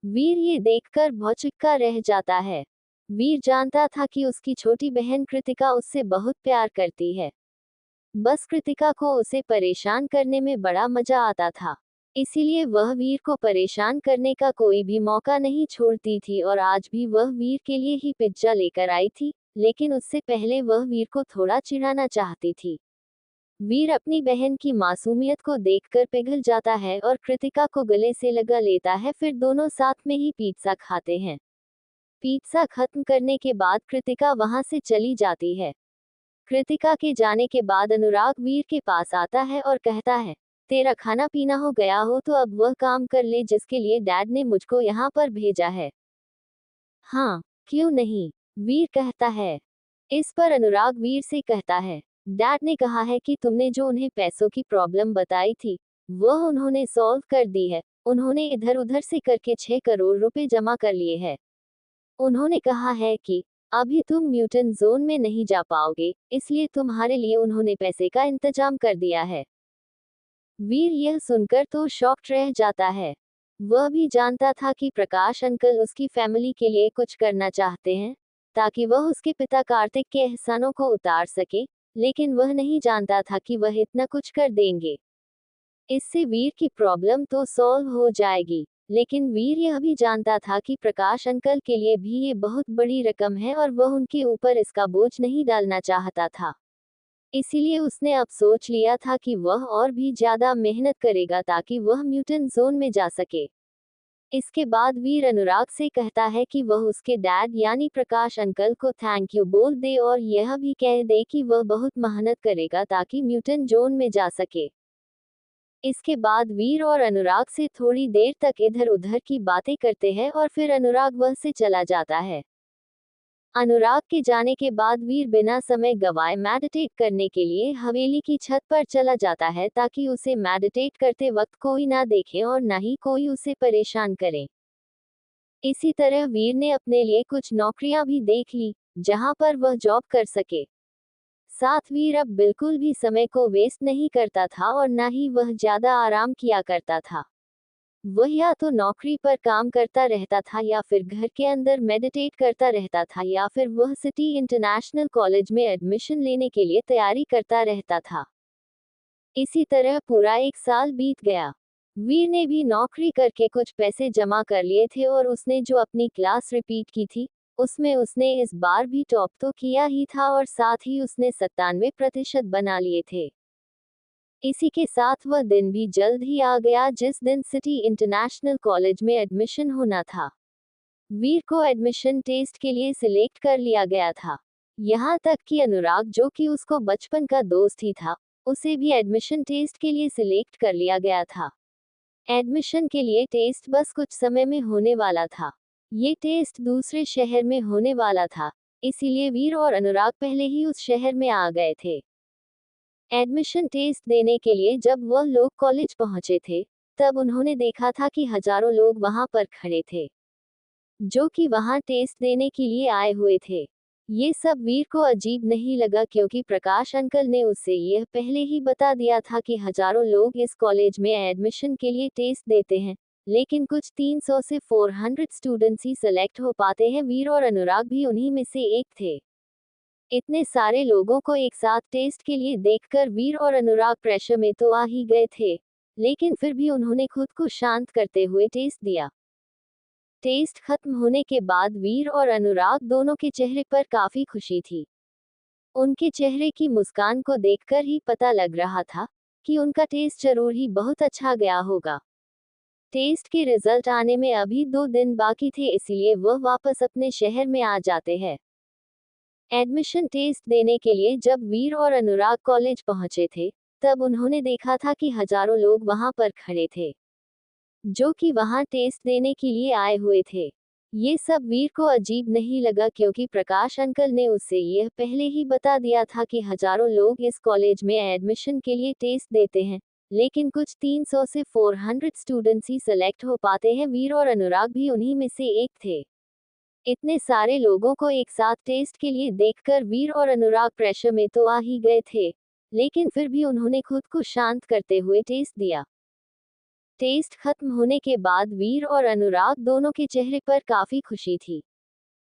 वीर ये देखकर भौचक्का रह जाता है। वीर जानता था कि उसकी छोटी बहन कृतिका उससे बहुत प्यार करती है। बस कृतिका को उसे परेशान करने में बड़ा मजा आता था। इसीलिए वह वीर को परेशान करने का कोई भी मौका नहीं छोड़ती थी और आज भी वह वीर के लिए ही पिज्जा लेकर आई थी, लेकिन उससे पहले वह वीर को थोड़ा चिढ़ाना चाहती थी। वीर अपनी बहन की मासूमियत को देखकर पिघल जाता है और कृतिका को गले से लगा लेता है, फिर दोनों साथ में ही पिज्जा खाते हैं। पिज्जा खत्म करने के बाद कृतिका वहां से चली जाती है। कृतिका के जाने के बाद अनुराग वीर के पास आता है और कहता है, तेरा खाना पीना हो गया हो तो अब वह काम कर ले जिसके लिए डैड ने मुझको यहाँ पर भेजा है। हाँ, क्यों नहीं? वीर कहता है। इस पर अनुराग वीर से कहता है, डैड ने कहा है कि तुमने जो उन्हें पैसों की प्रॉब्लम बताई थी, वह उन्होंने सॉल्व कर दी है। उन्होंने इधर उधर से करके 6 करोड़ रुपए जमा कर लिए हैं। उन्होंने कहा है कि अभी तुम म्यूटेंट जोन में नहीं जा पाओगे, इसलिए तुम्हारे लिए उन्होंने पैसे का इंतजाम कर दिया है। वीर यह सुनकर तो शॉक्ड रह जाता है। वह भी जानता था कि प्रकाश अंकल उसकी फैमिली के लिए कुछ करना चाहते हैं, ताकि वह उसके पिता कार्तिक के एहसानों को उतार सके, लेकिन वह नहीं जानता था कि वह इतना कुछ कर देंगे। इससे वीर की प्रॉब्लम तो सॉल्व हो जाएगी, लेकिन वीर यह भी जानता था कि प्रकाश अंकल के लिए भी ये बहुत बड़ी रकम है और वह उनके ऊपर इसका बोझ नहीं डालना चाहता था। इसीलिए उसने अब सोच लिया था कि वह और भी ज्यादा मेहनत करेगा ताकि वह म्यूटेंट जोन में जा सके। इसके बाद वीर अनुराग से कहता है कि वह उसके डैड यानी प्रकाश अंकल को थैंक यू बोल दे और यह भी कह दे कि वह बहुत मेहनत करेगा ताकि म्यूटेंट जोन में जा सके। इसके बाद वीर और अनुराग से थोड़ी देर तक इधर उधर की बातें करते हैं और फिर अनुराग वह से चला जाता है। अनुराग के जाने के बाद वीर बिना समय गवाए मेडिटेट करने के लिए हवेली की छत पर चला जाता है, ताकि उसे मेडिटेट करते वक्त कोई ना देखे और ना ही कोई उसे परेशान करे। इसी तरह वीर ने अपने लिए कुछ नौकरियां भी देख ली, जहां पर वह जॉब कर सके। साथ वीर अब बिल्कुल भी समय को वेस्ट नहीं करता था और ना ही वह ज्यादा आराम किया करता था। वह या तो नौकरी पर काम करता रहता था या फिर घर के अंदर मेडिटेट करता रहता था या फिर वह सिटी इंटरनेशनल कॉलेज में एडमिशन लेने के लिए तैयारी करता रहता था। इसी तरह पूरा 1 साल बीत गया। वीर ने भी नौकरी करके कुछ पैसे जमा कर लिए थे और उसने जो अपनी क्लास रिपीट की थी, उसमें उसने इस बार भी टॉप तो किया ही था और साथ ही उसने 97% बना लिए थे। इसी के साथ वह दिन भी जल्द ही आ गया जिस दिन सिटी इंटरनेशनल कॉलेज में एडमिशन होना था। वीर को एडमिशन टेस्ट के लिए सिलेक्ट कर लिया गया था। यहाँ तक कि अनुराग, जो कि उसको बचपन का दोस्त ही था, उसे भी एडमिशन टेस्ट के लिए सिलेक्ट कर लिया गया था। एडमिशन के लिए टेस्ट बस कुछ समय में होने वाला था। ये टेस्ट दूसरे शहर में होने वाला था, इसीलिए वीर और अनुराग पहले ही उस शहर में आ गए थे। एडमिशन टेस्ट देने के लिए जब वह लोग कॉलेज पहुंचे थे, तब उन्होंने देखा था कि हजारों लोग वहां पर खड़े थे, जो कि वहां टेस्ट देने के लिए आए हुए थे। ये सब वीर को अजीब नहीं लगा क्योंकि प्रकाश अंकल ने उसे यह पहले ही बता दिया था कि हजारों लोग इस कॉलेज में एडमिशन के लिए टेस्ट देते हैं, लेकिन कुछ 300 से 400 स्टूडेंट्स ही सिलेक्ट हो पाते हैं। वीर और अनुराग भी उन्हीं में से एक थे। इतने सारे लोगों को एक साथ टेस्ट के लिए देखकर वीर और अनुराग प्रेशर में तो आ ही गए थे, लेकिन फिर भी उन्होंने खुद को शांत करते हुए टेस्ट दिया। टेस्ट खत्म होने के बाद वीर और अनुराग दोनों के चेहरे पर काफी खुशी थी। उनके चेहरे की मुस्कान को देखकर ही पता लग रहा था कि उनका टेस्ट जरूर ही बहुत अच्छा गया होगा। टेस्ट के रिजल्ट आने में अभी 2 दिन बाकी थे, इसीलिए वह वापस अपने शहर में आ जाते हैं। एडमिशन टेस्ट देने के लिए जब वीर और अनुराग कॉलेज पहुंचे थे, तब उन्होंने देखा था कि हजारों लोग वहां पर खड़े थे, जो कि वहां टेस्ट देने के लिए आए हुए थे। ये सब वीर को अजीब नहीं लगा क्योंकि प्रकाश अंकल ने उसे यह पहले ही बता दिया था कि हजारों लोग इस कॉलेज में एडमिशन के लिए टेस्ट देते हैं, लेकिन कुछ 300 से 400 स्टूडेंट्स ही सिलेक्ट हो पाते हैं। वीर और अनुराग भी उन्हीं में से एक थे। इतने सारे लोगों को एक साथ टेस्ट के लिए देखकर वीर और अनुराग प्रेशर में तो आ ही गए थे, लेकिन फिर भी उन्होंने खुद को शांत करते हुए टेस्ट दिया। टेस्ट खत्म होने के बाद वीर और अनुराग दोनों के चेहरे पर काफी खुशी थी।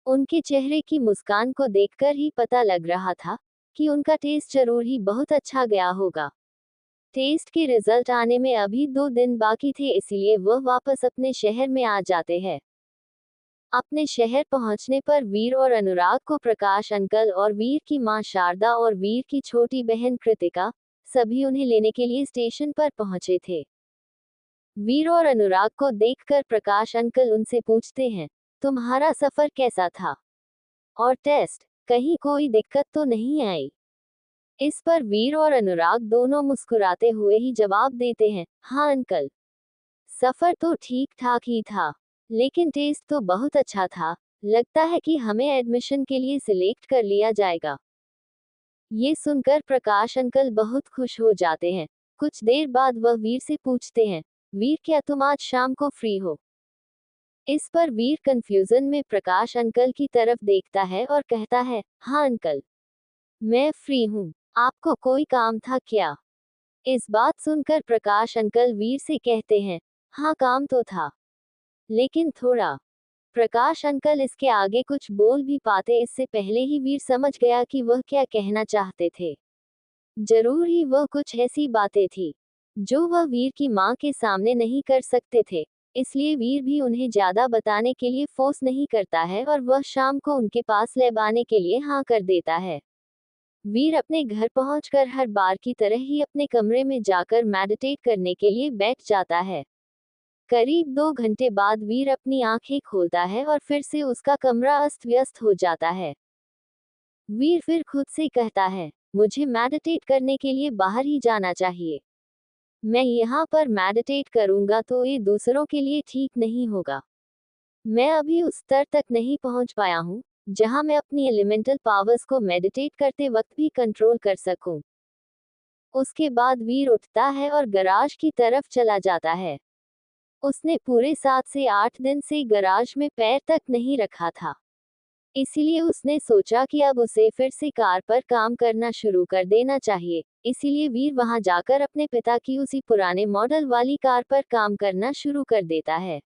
उनके चेहरे की मुस्कान को देखकर ही पता लग रहा था कि उनका टेस्ट जरूर ही बहुत अच्छा गया होगा। टेस्ट के रिजल्ट आने में अभी 2 दिन बाकी थे, इसलिए वह वापस अपने शहर में आ जाते हैं। अपने शहर पहुंचने पर वीर और अनुराग को प्रकाश अंकल और वीर की मां शारदा और वीर की छोटी बहन कृतिका सभी उन्हें लेने के लिए स्टेशन पर पहुंचे थे। वीर और अनुराग को देखकर प्रकाश अंकल उनसे पूछते हैं, तुम्हारा सफर कैसा था? और टेस्ट, कहीं कोई दिक्कत तो नहीं आई? इस पर वीर और अनुराग दोनों मुस्कुराते हुए ही जवाब देते हैं, हाँ अंकल, सफर तो ठीक ठाक ही था, लेकिन टेस्ट तो बहुत अच्छा था। लगता है कि हमें एडमिशन के लिए सिलेक्ट कर लिया जाएगा। ये सुनकर प्रकाश अंकल बहुत खुश हो जाते हैं। कुछ देर बाद वह वीर से पूछते हैं, वीर क्या तुम आज शाम को फ्री हो? इस पर वीर कंफ्यूजन में प्रकाश अंकल की तरफ देखता है और कहता है, हाँ अंकल, मैं फ्री हूँ। आपको कोई काम था क्या? इस बात सुनकर प्रकाश अंकल वीर से कहते हैं, हाँ काम तो था, लेकिन थोड़ा। प्रकाश अंकल इसके आगे कुछ बोल भी पाते इससे पहले ही वीर समझ गया कि वह क्या कहना चाहते थे। जरूर ही वह कुछ ऐसी बातें थी जो वह वीर की मां के सामने नहीं कर सकते थे, इसलिए वीर भी उन्हें ज्यादा बताने के लिए फोर्स नहीं करता है और वह शाम को उनके पास ले आने के लिए हाँ कर देता है। वीर अपने घर पहुंचकर हर बार की तरह ही अपने कमरे में जाकर मेडिटेट करने के लिए बैठ जाता है। करीब 2 घंटे बाद वीर अपनी आंखें खोलता है और फिर से उसका कमरा अस्त व्यस्त हो जाता है। वीर फिर खुद से कहता है, मुझे मेडिटेट करने के लिए बाहर ही जाना चाहिए। मैं यहाँ पर मेडिटेट करूंगा तो ये दूसरों के लिए ठीक नहीं होगा। मैं अभी उस स्तर तक नहीं पहुंच पाया हूँ जहां मैं अपनी एलिमेंटल पावर्स को मेडिटेट करते वक्त भी कंट्रोल कर सकूं। उसके बाद वीर उठता है और गराज की तरफ चला जाता है। उसने पूरे 7 से 8 दिन से गराज में पैर तक नहीं रखा था, इसीलिए उसने सोचा कि अब उसे फिर से कार पर काम करना शुरू कर देना चाहिए। इसीलिए वीर वहां जाकर अपने पिता की उसी पुराने मॉडल वाली कार पर काम करना शुरू कर देता है।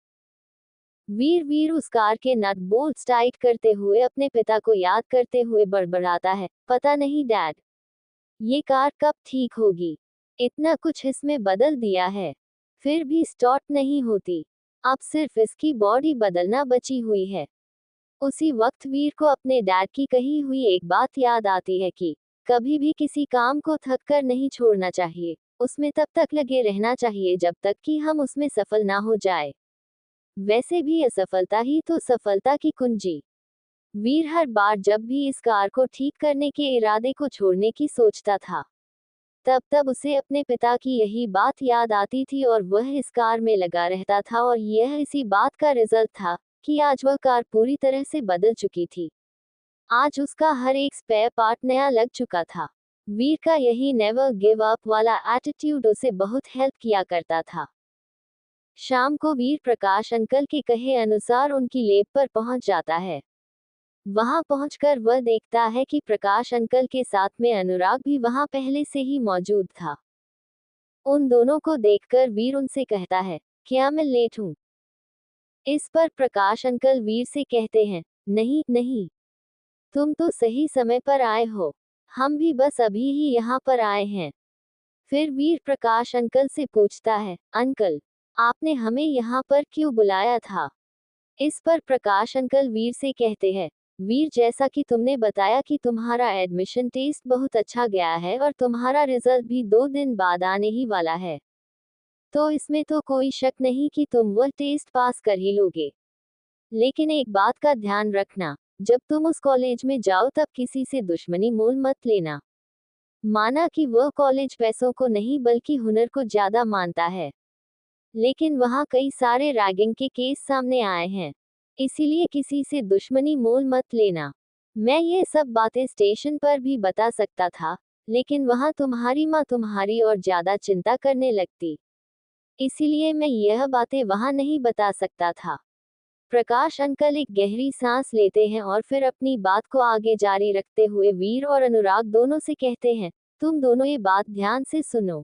वीर उस कार के नट बोल्ट्स टाइट करते हुए अपने पिता को याद करते हुए बड़बड़ाता है, पता नहीं डैड, ये कार कब ठीक होगी? इतना कुछ इसमें बदल दिया है, फिर भी स्टार्ट नहीं होती। अब सिर्फ इसकी बॉडी बदलना बची हुई है। उसी वक्त वीर को अपने डैड की कही हुई एक बात याद आती है कि कभी भी किसी काम को थक कर नहीं छोड़ना चाहिए। उसमें तब तक लगे रहना चाहिए जब तक कि हम उसमें सफल ना हो जाए। वैसे भी असफलता ही तो सफलता की कुंजी। वीर हर बार जब भी इस कार को ठीक करने के इरादे को छोड़ने की सोचता था, तब तब उसे अपने पिता की यही बात याद आती थी और वह इस कार में लगा रहता था, और यह इसी बात का रिजल्ट था कि आज वह कार पूरी तरह से बदल चुकी थी। आज उसका हर एक स्पेयर पार्ट नया लग चुका था। वीर का यही नेवर गिव अप वाला एटीट्यूड उसे बहुत हेल्प किया करता था। शाम को वीर प्रकाश अंकल के कहे अनुसार उनकी लेब पर पहुंच जाता है। वहां पहुंचकर वह देखता है कि प्रकाश अंकल के साथ में अनुराग भी वहां पहले से ही मौजूद था। उन दोनों को देखकर वीर उनसे कहता है, क्या मैं लेट हूं? इस पर प्रकाश अंकल वीर से कहते हैं, नहीं नहीं, तुम तो सही समय पर आए हो, हम भी बस अभी ही यहाँ पर आए हैं। फिर वीर प्रकाश अंकल से पूछता है, अंकल, आपने हमें यहाँ पर क्यों बुलाया था? इस पर प्रकाश अंकल वीर से कहते हैं, वीर, जैसा कि तुमने बताया कि तुम्हारा एडमिशन टेस्ट बहुत अच्छा गया है और तुम्हारा रिजल्ट भी 2 दिन बाद आने ही वाला है, तो इसमें तो कोई शक नहीं कि तुम वह टेस्ट पास कर ही लोगे। लेकिन एक बात का ध्यान रखना, जब तुम उस कॉलेज में जाओ तब किसी से दुश्मनी मोल मत लेना। माना कि वह कॉलेज पैसों को नहीं बल्कि हुनर को ज्यादा मानता है, लेकिन वहाँ कई सारे रैगिंग के केस सामने आए हैं, इसीलिए किसी से दुश्मनी मोल मत लेना। मैं ये सब बातें स्टेशन पर भी बता सकता था, लेकिन वहाँ तुम्हारी माँ तुम्हारी और ज्यादा चिंता करने लगती, इसीलिए मैं यह बातें वहाँ नहीं बता सकता था। प्रकाश अंकल एक गहरी सांस लेते हैं और फिर अपनी बात को आगे जारी रखते हुए वीर और अनुराग दोनों से कहते हैं, तुम दोनों ये बात ध्यान से सुनो।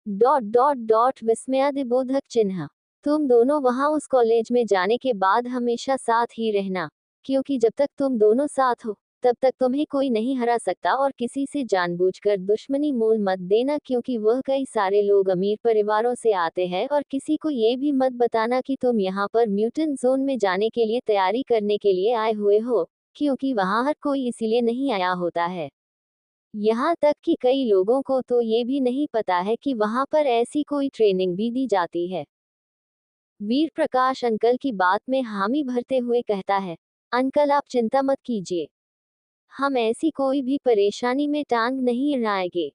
डॉट डॉट डॉट विस्मयादिबोधक चिन्ह। तुम दोनों वहां उस कॉलेज में जाने के बाद हमेशा साथ ही रहना, क्योंकि जब तक तुम दोनों साथ हो तब तक तुम्हें कोई नहीं हरा सकता, और किसी से जानबूझकर दुश्मनी मोल मत देना, क्योंकि वह कई सारे लोग अमीर परिवारों से आते हैं, और किसी को ये भी मत बताना कि तुम यहाँ पर म्यूटेंट जोन में जाने के लिए तैयारी करने के लिए आए हुए हो, क्योंकि वहां हर कोई इसीलिए नहीं आया होता है। यहाँ तक कि कई लोगों को तो ये भी नहीं पता है कि वहां पर ऐसी कोई ट्रेनिंग भी दी जाती है। वीर प्रकाश अंकल की बात में हामी भरते हुए कहता है, अंकल आप चिंता मत कीजिए, हम ऐसी कोई भी परेशानी में टांग नहीं अड़ाएंगे।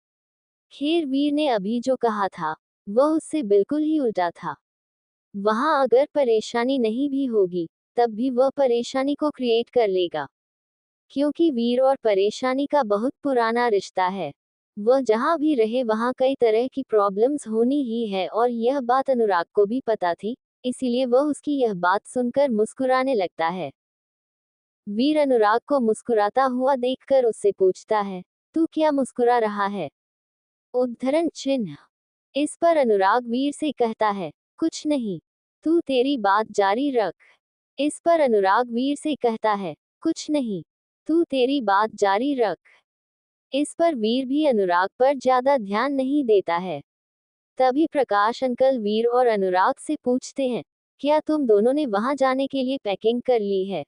खैर, वीर ने अभी जो कहा था वह उससे बिल्कुल ही उल्टा था। वहां अगर परेशानी नहीं भी होगी तब भी वह परेशानी को क्रिएट कर लेगा, क्योंकि वीर और परेशानी का बहुत पुराना रिश्ता है। वह जहां भी रहे वहां कई तरह की प्रॉब्लम्स होनी ही है, और यह बात अनुराग को भी पता थी, इसीलिए वह उसकी यह बात सुनकर मुस्कुराने लगता है। वीर अनुराग को मुस्कुराता हुआ देखकर उससे पूछता है, तू क्या मुस्कुरा रहा है? उद्धरण चिन्ह। इस पर अनुराग वीर से कहता है, कुछ नहीं, तू तेरी बात जारी रख। इस पर अनुराग वीर से कहता है, कुछ नहीं, तू तेरी बात जारी रख। इस पर वीर भी अनुराग पर ज्यादा ध्यान नहीं देता है। तभी प्रकाश अंकल वीर और अनुराग से पूछते हैं, क्या तुम दोनों ने वहां जाने के लिए पैकिंग कर ली है?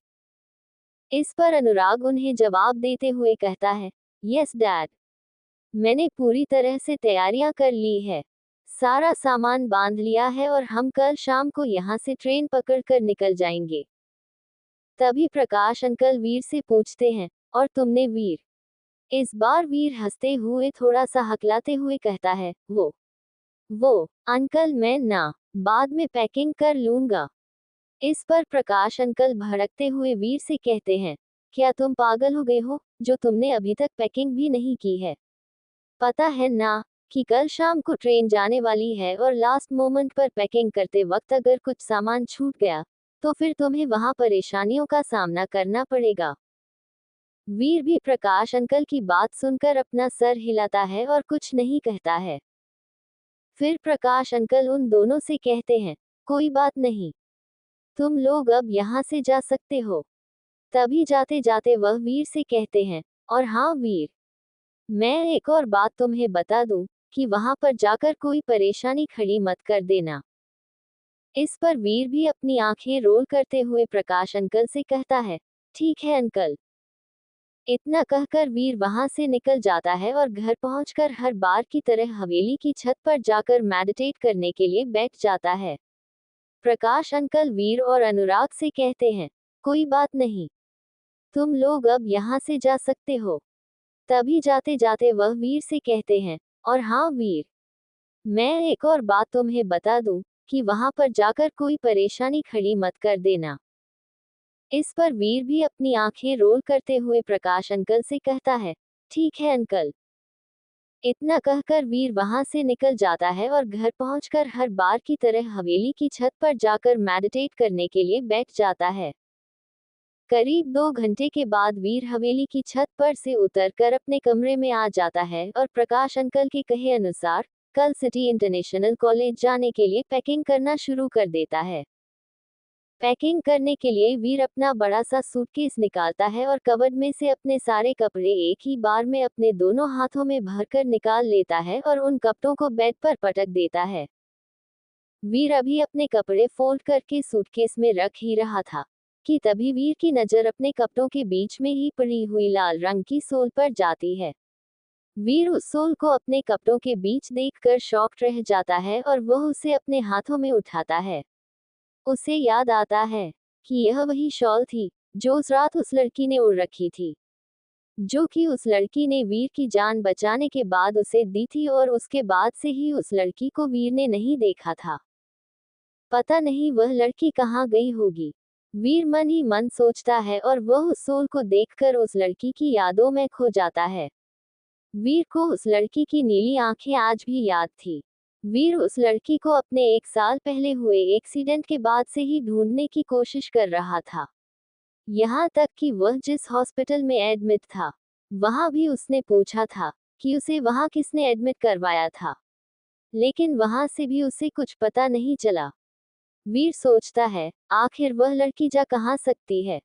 इस पर अनुराग उन्हें जवाब देते हुए कहता है, यस डैड, मैंने पूरी तरह से तैयारियां कर ली है, सारा सामान बांध लिया है और हम कल शाम को यहाँ से ट्रेन पकड़कर निकल जाएंगे। तभी प्रकाश अंकल वीर से पूछते हैं, और तुमने? वीर, इस बार वीर हंसते हुए थोड़ा सा हकलाते हुए कहता है, वो अंकल मैं ना, बाद में पैकिंग कर लूंगा। इस पर प्रकाश अंकल भड़कते हुए वीर से कहते हैं, क्या तुम पागल हो गए हो, जो तुमने अभी तक पैकिंग भी नहीं की है? पता है ना कि कल शाम को ट्रेन जाने वाली है, और लास्ट मोमेंट पर पैकिंग करते वक्त अगर कुछ सामान छूट गया तो फिर तुम्हें वहां परेशानियों का सामना करना पड़ेगा। वीर भी प्रकाश अंकल की बात सुनकर अपना सर हिलाता है और कुछ नहीं कहता है। फिर प्रकाश अंकल उन दोनों से कहते हैं, कोई बात नहीं, तुम लोग अब यहाँ से जा सकते हो। तभी जाते जाते वह वीर से कहते हैं, और हाँ वीर, मैं एक और बात तुम्हें बता दूं कि वहां पर जाकर कोई परेशानी खड़ी मत कर देना। इस पर वीर भी अपनी आंखें रोल करते हुए प्रकाश अंकल से कहता है, ठीक है अंकल। इतना कहकर वीर वहां से निकल जाता है और घर पहुंचकर हर बार की तरह हवेली की छत पर जाकर मेडिटेट करने के लिए बैठ जाता है। प्रकाश अंकल वीर और अनुराग से कहते हैं, कोई बात नहीं, तुम लोग अब यहाँ से जा सकते हो। तभी जाते जाते वह वीर से कहते हैं, और हाँ वीर, मैं एक और बात तुम्हें बता दूं कि वहां पर जाकर कोई परेशानी खड़ी मत कर देना। इस पर वीर भी अपनी आंखें रोल करते हुए प्रकाश अंकल से कहता है, ठीक है अंकल। इतना कहकर वीर वहां से निकल जाता है और घर पहुंचकर हर बार की तरह हवेली की छत पर जाकर मेडिटेट करने के लिए बैठ जाता है। करीब 2 घंटे के बाद वीर हवेली की छत पर से उतरकर अपने कमरे में आ जाता है और प्रकाश अंकल के कहे अनुसार कल सिटी इंटरनेशनल कॉलेज जाने के लिए पैकिंग करना शुरू कर देता है। पैकिंग करने के लिए वीर अपना बड़ा सा सूटकेस निकालता है और कबर्ड में से अपने सारे कपड़े एक ही बार में अपने दोनों हाथों में भरकर निकाल लेता है और उन कपड़ों को बेड पर पटक देता है। वीर अभी अपने कपड़े फोल्ड करके सूटकेस में रख ही रहा था कि तभी वीर की नजर अपने कपड़ों के बीच में ही पड़ी हुई लाल रंग की सोल पर जाती है। वीर उस सोल को अपने कपड़ों के बीच देखकर शॉक्ड रह जाता है और वह उसे अपने हाथों में उठाता है। उसे याद आता है कि यह वही शॉल थी जो उस रात उस लड़की ने ओढ़ रखी थी, जो कि उस लड़की ने वीर की जान बचाने के बाद उसे दी थी और उसके बाद से ही उस लड़की को वीर ने नहीं देखा था। पता नहीं वह लड़की कहाँ गई होगी, वीर मन ही मन सोचता है और वह उस सोल को देखकर उस लड़की की यादों में खो जाता है। वीर को उस लड़की की नीली आंखें आज भी याद थी। वीर उस लड़की को अपने 1 साल पहले हुए एक्सीडेंट के बाद से ही ढूंढने की कोशिश कर रहा था। यहाँ तक कि वह जिस हॉस्पिटल में एडमिट था, वहां भी उसने पूछा था कि उसे वहां किसने एडमिट करवाया था, लेकिन वहां से भी उसे कुछ पता नहीं चला। वीर सोचता है, आखिर वह लड़की जा कहाँ सकती है।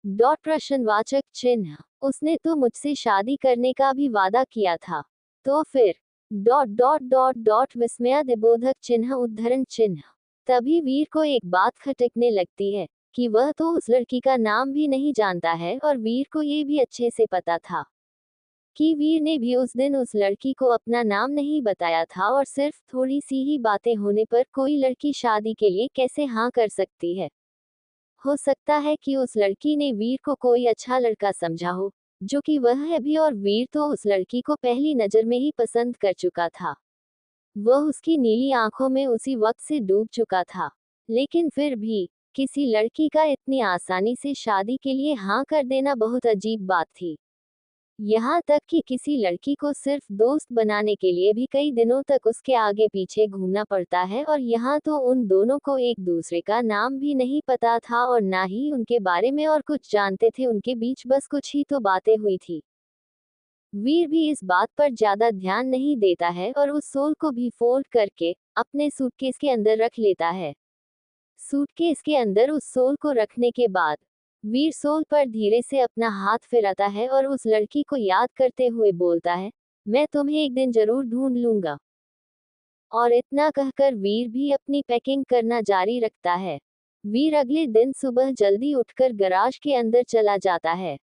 प्रश्नवाचक चिन्ह, उसने तो मुझसे शादी करने का भी वादा किया था, तो फिर विस्मयादिबोधक चिन्ह उद्धरण चिन्ह। तभी वीर को एक बात खटकने लगती है कि वह तो उस लड़की का नाम भी नहीं जानता है और वीर को ये भी अच्छे से पता था कि वीर ने भी उस दिन उस लड़की को अपना नाम नहीं बताया था और सिर्फ थोड़ी सी ही बातें होने पर कोई लड़की शादी के लिए कैसे हाँ कर सकती है। हो सकता है कि उस लड़की ने वीर को कोई अच्छा लड़का समझा हो, जो कि वह है भी, और वीर तो उस लड़की को पहली नजर में ही पसंद कर चुका था। वह उसकी नीली आंखों में उसी वक्त से डूब चुका था। लेकिन फिर भी किसी लड़की का इतनी आसानी से शादी के लिए हाँ कर देना बहुत अजीब बात थी। यहाँ तक कि किसी लड़की को सिर्फ दोस्त बनाने के लिए भी कई दिनों तक उसके आगे पीछे घूमना पड़ता है, और यहाँ तो उन दोनों को एक दूसरे का नाम भी नहीं पता था और ना ही उनके बारे में और कुछ जानते थे। उनके बीच बस कुछ ही तो बातें हुई थी। वीर भी इस बात पर ज्यादा ध्यान नहीं देता है और उस सोल को भी फोल्ड करके अपने सूटकेस के अंदर रख लेता है। सूटकेस के अंदर उस सोल को रखने के बाद वीर सोल पर धीरे से अपना हाथ फिराता है और उस लड़की को याद करते हुए बोलता है, मैं तुम्हें एक दिन जरूर ढूंढ लूंगा। और इतना कहकर वीर भी अपनी पैकिंग करना जारी रखता है। वीर अगले दिन सुबह जल्दी उठकर गराज के अंदर चला जाता है।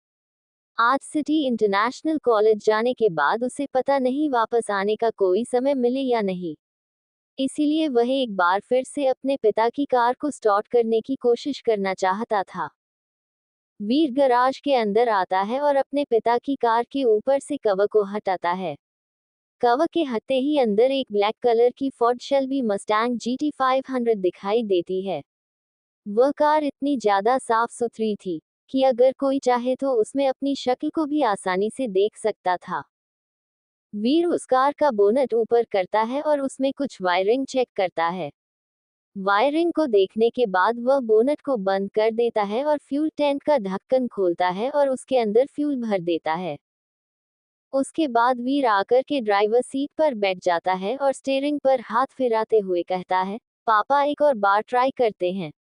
आज सिटी इंटरनेशनल कॉलेज जाने के बाद उसे पता नहीं वापस आने का कोई समय मिले या नहीं, इसीलिए वह एक बार फिर से अपने पिता की कार को स्टार्ट करने की कोशिश करना चाहता था। वीर गराज के अंदर आता है और अपने पिता की कार के ऊपर से कवर को हटाता है। कवर के हटते ही अंदर एक ब्लैक कलर की फोर्ड शेल्बी मस्टैंग GT 500 दिखाई देती है। वह कार इतनी ज्यादा साफ सुथरी थी कि अगर कोई चाहे तो उसमें अपनी शक्ल को भी आसानी से देख सकता था। वीर उस कार का बोनट ऊपर करता है और उसमें कुछ वायरिंग चेक करता है। वायरिंग को देखने के बाद वह बोनट को बंद कर देता है और फ्यूल टैंक का ढक्कन खोलता है और उसके अंदर फ्यूल भर देता है। उसके बाद वीर आकर के ड्राइवर सीट पर बैठ जाता है और स्टीयरिंग पर हाथ फिराते हुए कहता है, पापा एक और बार ट्राई करते हैं,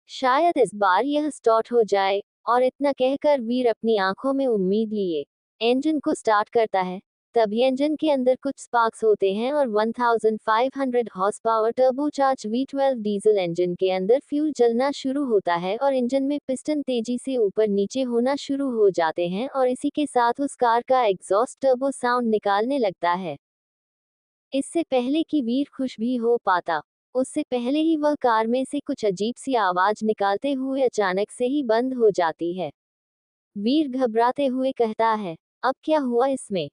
शायद इस बार यह स्टार्ट हो जाए। और इतना कहकर वीर अपनी आंखों में उम्मीद लिए इंजन को स्टार्ट करता है। तभी इंजन के अंदर कुछ स्पार्क्स होते हैं और 1500 horse power turbocharge V12 diesel engine के अंदर फ्यूल जलना शुरू होता है और इंजन में पिस्टन तेजी से ऊपर नीचे होना शुरू हो जाते हैं और इसी के साथ उस कार का एग्जॉस्ट टर्बो साउंड निकालने लगता है। इससे पहले कि वीर खुश भी हो पाता, उससे पहले ही वह कार में से कुछ अजीब सी आवाज निकालते हुए अचानक से ही बंद हो जाती है। वीर घबराते हुए कहता है, अब क्या हुआ इसमें?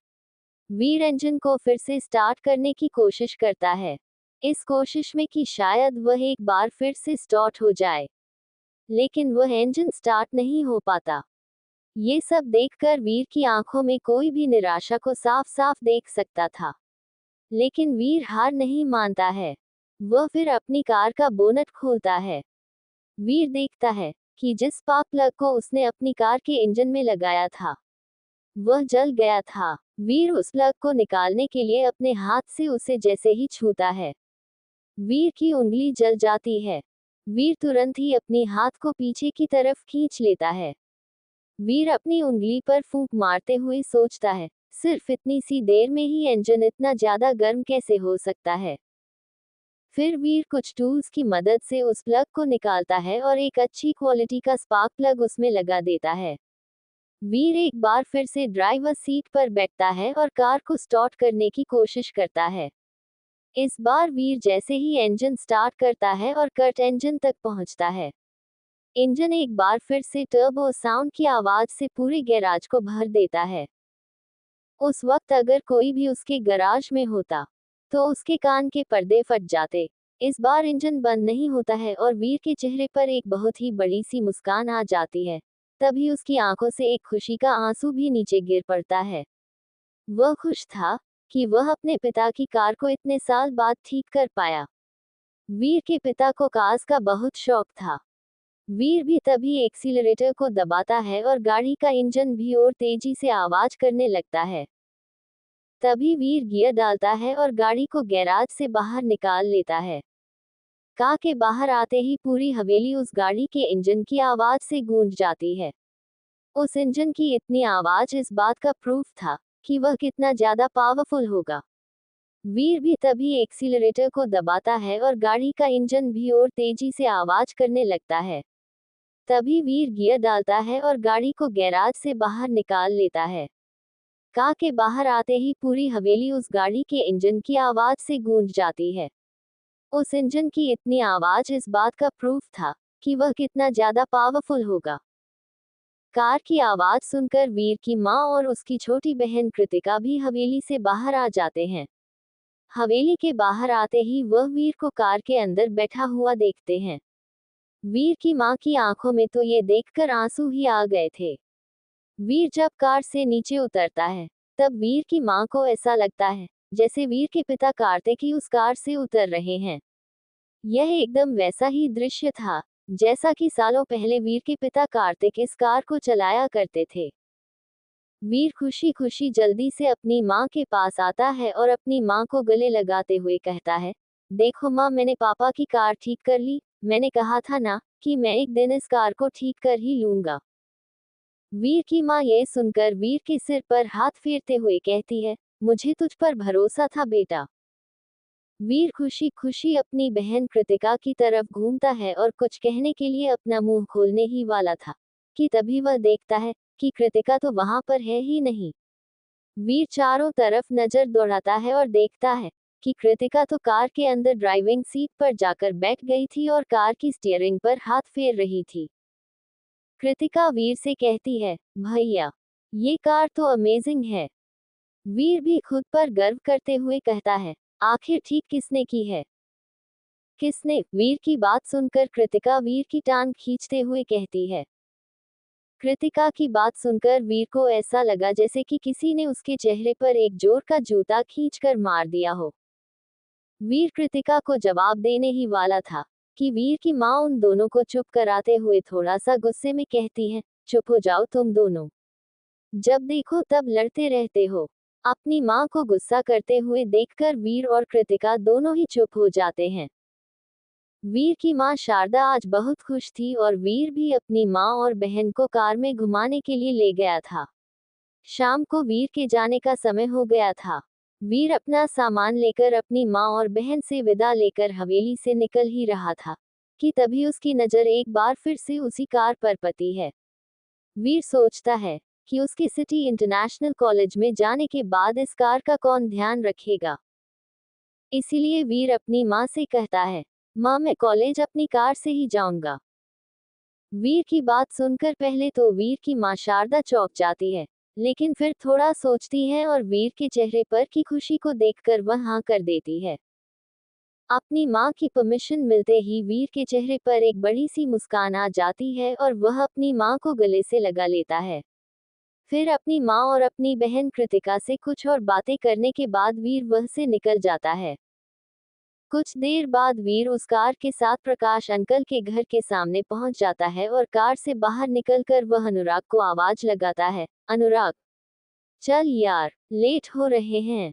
वीर इंजन को फिर से स्टार्ट करने की कोशिश करता है, इस कोशिश में कि शायद वह एक बार फिर से स्टार्ट हो जाए, लेकिन वह इंजन स्टार्ट नहीं हो पाता। ये सब देखकर वीर की आंखों में कोई भी निराशा को साफ साफ देख सकता था, लेकिन वीर हार नहीं मानता है। वह फिर अपनी कार का बोनट खोलता है। वीर देखता है कि जिस स्पार्क प्लग को उसने अपनी कार के इंजन में लगाया था, वह जल गया था। वीर उस प्लग को निकालने के लिए अपने हाथ से उसे जैसे ही छूता है, वीर की उंगली जल जाती है। वीर तुरंत ही अपनी हाथ को पीछे की तरफ खींच लेता है। वीर अपनी उंगली पर फूंक मारते हुए सोचता है, सिर्फ इतनी सी देर में ही इंजन इतना ज्यादा गर्म कैसे हो सकता है। फिर वीर कुछ टूल्स की मदद से उस प्लग को निकालता है और एक अच्छी क्वालिटी का स्पार्क प्लग उसमें लगा देता है। वीर एक बार फिर से ड्राइवर सीट पर बैठता है और कार को स्टार्ट करने की कोशिश करता है। इस बार वीर जैसे ही इंजन स्टार्ट करता है और कट इंजन तक पहुंचता है, इंजन एक बार फिर से टर्बो साउंड की आवाज से पूरे गैराज को भर देता है। उस वक्त अगर कोई भी उसके गैराज में होता, तो उसके कान के पर्दे फट जाते। इस बार इंजन बंद नहीं होता है और वीर के चेहरे पर एक बहुत ही बड़ी सी मुस्कान आ जाती है। तभी उसकी आंखों से एक खुशी का आंसू भी नीचे गिर पड़ता है। वह खुश था कि वह अपने पिता की कार को इतने साल बाद ठीक कर पाया। वीर के पिता को कार्स का बहुत शौक था। वीर भी तभी एक्सीलरेटर को दबाता है और गाड़ी का इंजन भी और तेजी से आवाज करने लगता है। तभी वीर गियर डालता है और गाड़ी को गैराज से बाहर निकाल लेता है। कार के बाहर आते ही पूरी हवेली उस गाड़ी के इंजन की आवाज से गूंज जाती है। उस इंजन की इतनी आवाज इस बात का प्रूफ था कि वह कितना ज्यादा पावरफुल होगा। वीर भी तभी एक्सीलरेटर को दबाता है और गाड़ी का इंजन भी और तेजी से आवाज करने लगता है। तभी वीर गियर डालता है और गाड़ी को गैराज से बाहर निकाल लेता है। कार के बाहर आते ही पूरी हवेली उस गाड़ी के इंजन की आवाज से गूंज जाती है। उस इंजन की इतनी आवाज इस बात का प्रूफ था कि वह कितना ज्यादा पावरफुल होगा। कार की आवाज सुनकर वीर की माँ और उसकी छोटी बहन कृतिका भी हवेली से बाहर आ जाते हैं। हवेली के बाहर आते ही वह वीर को कार के अंदर बैठा हुआ देखते हैं। वीर की माँ की आंखों में तो ये देखकर आंसू ही आ गए थे। वीर जब कार से नीचे उतरता है, तब वीर की माँ को ऐसा लगता है जैसे वीर के पिता कार्तिक ही उस कार से उतर रहे हैं। यह एकदम वैसा ही दृश्य था जैसा कि सालों पहले वीर के पिता कार्तिक इस कार को चलाया करते थे। वीर खुशी खुशी जल्दी से अपनी माँ के पास आता है और अपनी माँ को गले लगाते हुए कहता है, देखो माँ, मैंने पापा की कार ठीक कर ली। मैंने कहा था ना कि मैं एक दिन इस कार को ठीक कर ही लूंगा। वीर की माँ ये सुनकर वीर के सिर पर हाथ फेरते हुए कहती है, मुझे तुझ पर भरोसा था बेटा। वीर खुशी खुशी अपनी बहन कृतिका की तरफ घूमता है और कुछ कहने के लिए अपना मुंह खोलने ही वाला था कि तभी वह देखता है कि कृतिका तो वहां पर है ही नहीं। वीर चारों तरफ नजर दौड़ाता है और देखता है कि कृतिका तो कार के अंदर ड्राइविंग सीट पर जाकर बैठ गई थी और कार की स्टीयरिंग पर हाथ फेर रही थी। कृतिका वीर से कहती है, भैया, ये कार तो अमेजिंग है। वीर भी खुद पर गर्व करते हुए कहता है, आखिर ठीक किसने की है? किसने? वीर की बात सुनकर कृतिका वीर की टांग खींचते हुए कहती है। कृतिका की बात सुनकर वीर को ऐसा लगा जैसे कि किसी ने उसके चेहरे पर एक जोर का जूता खींचकर मार दिया हो। वीर कृतिका को जवाब देने ही वाला था कि वीर की माँ उन दोनों को चुप कराते हुए थोड़ा सा गुस्से में कहती है, चुप हो जाओ तुम दोनों, जब देखो तब लड़ते रहते हो। अपनी माँ को गुस्सा करते हुए देखकर वीर और कृतिका दोनों ही चुप हो जाते हैं। वीर की माँ शारदा आज बहुत खुश थी और वीर भी अपनी माँ और बहन को कार में घुमाने के लिए ले गया था। शाम को वीर के जाने का समय हो गया था। वीर अपना सामान लेकर अपनी माँ और बहन से विदा लेकर हवेली से निकल ही रहा था कि तभी उसकी नज़र एक बार फिर से उसी कार पर पड़ी है। वीर सोचता है कि उसके सिटी इंटरनेशनल कॉलेज में जाने के बाद इस कार का कौन ध्यान रखेगा। इसीलिए वीर अपनी माँ से कहता है, माँ मैं कॉलेज अपनी कार से ही जाऊंगा। वीर की बात सुनकर पहले तो वीर की माँ शारदा चौंक जाती है, लेकिन फिर थोड़ा सोचती है और वीर के चेहरे पर की खुशी को देखकर वह हाँ कर देती है। अपनी माँ की परमिशन मिलते ही वीर के चेहरे पर एक बड़ी सी मुस्कान आ जाती है और वह अपनी माँ को गले से लगा लेता है। फिर अपनी माँ और अपनी बहन कृतिका से कुछ और बातें करने के बाद वीर वह से निकल जाता है। कुछ देर बाद वीर उस कार के साथ प्रकाश अंकल के घर के सामने पहुंच जाता है और कार से बाहर निकलकर वह अनुराग को आवाज लगाता है, अनुराग चल यार, लेट हो रहे हैं।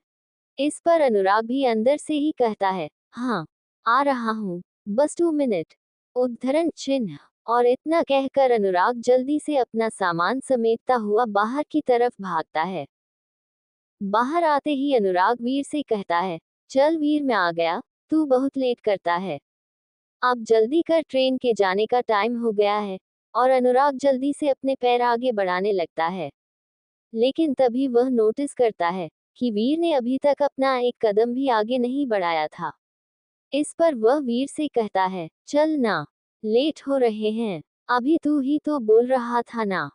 इस पर अनुराग भी अंदर से ही कहता है, हाँ आ रहा हूँ, बस 2 मिनट। उद्धरण चिन्ह। और इतना कहकर अनुराग जल्दी से अपना सामान समेटता हुआ बाहर की तरफ भागता है। बाहर आते ही अनुराग वीर से कहता है, चल वीर मैं आ गया, तू बहुत लेट करता है, अब जल्दी कर, ट्रेन के जाने का टाइम हो गया है। और अनुराग जल्दी से अपने पैर आगे बढ़ाने लगता है, लेकिन तभी वह नोटिस करता है कि वीर ने अभी तक अपना एक कदम भी आगे नहीं बढ़ाया था। इस पर वह वीर से कहता है, चल ना, लेट हो रहे हैं, अभी तू ही तो बोल रहा था ना।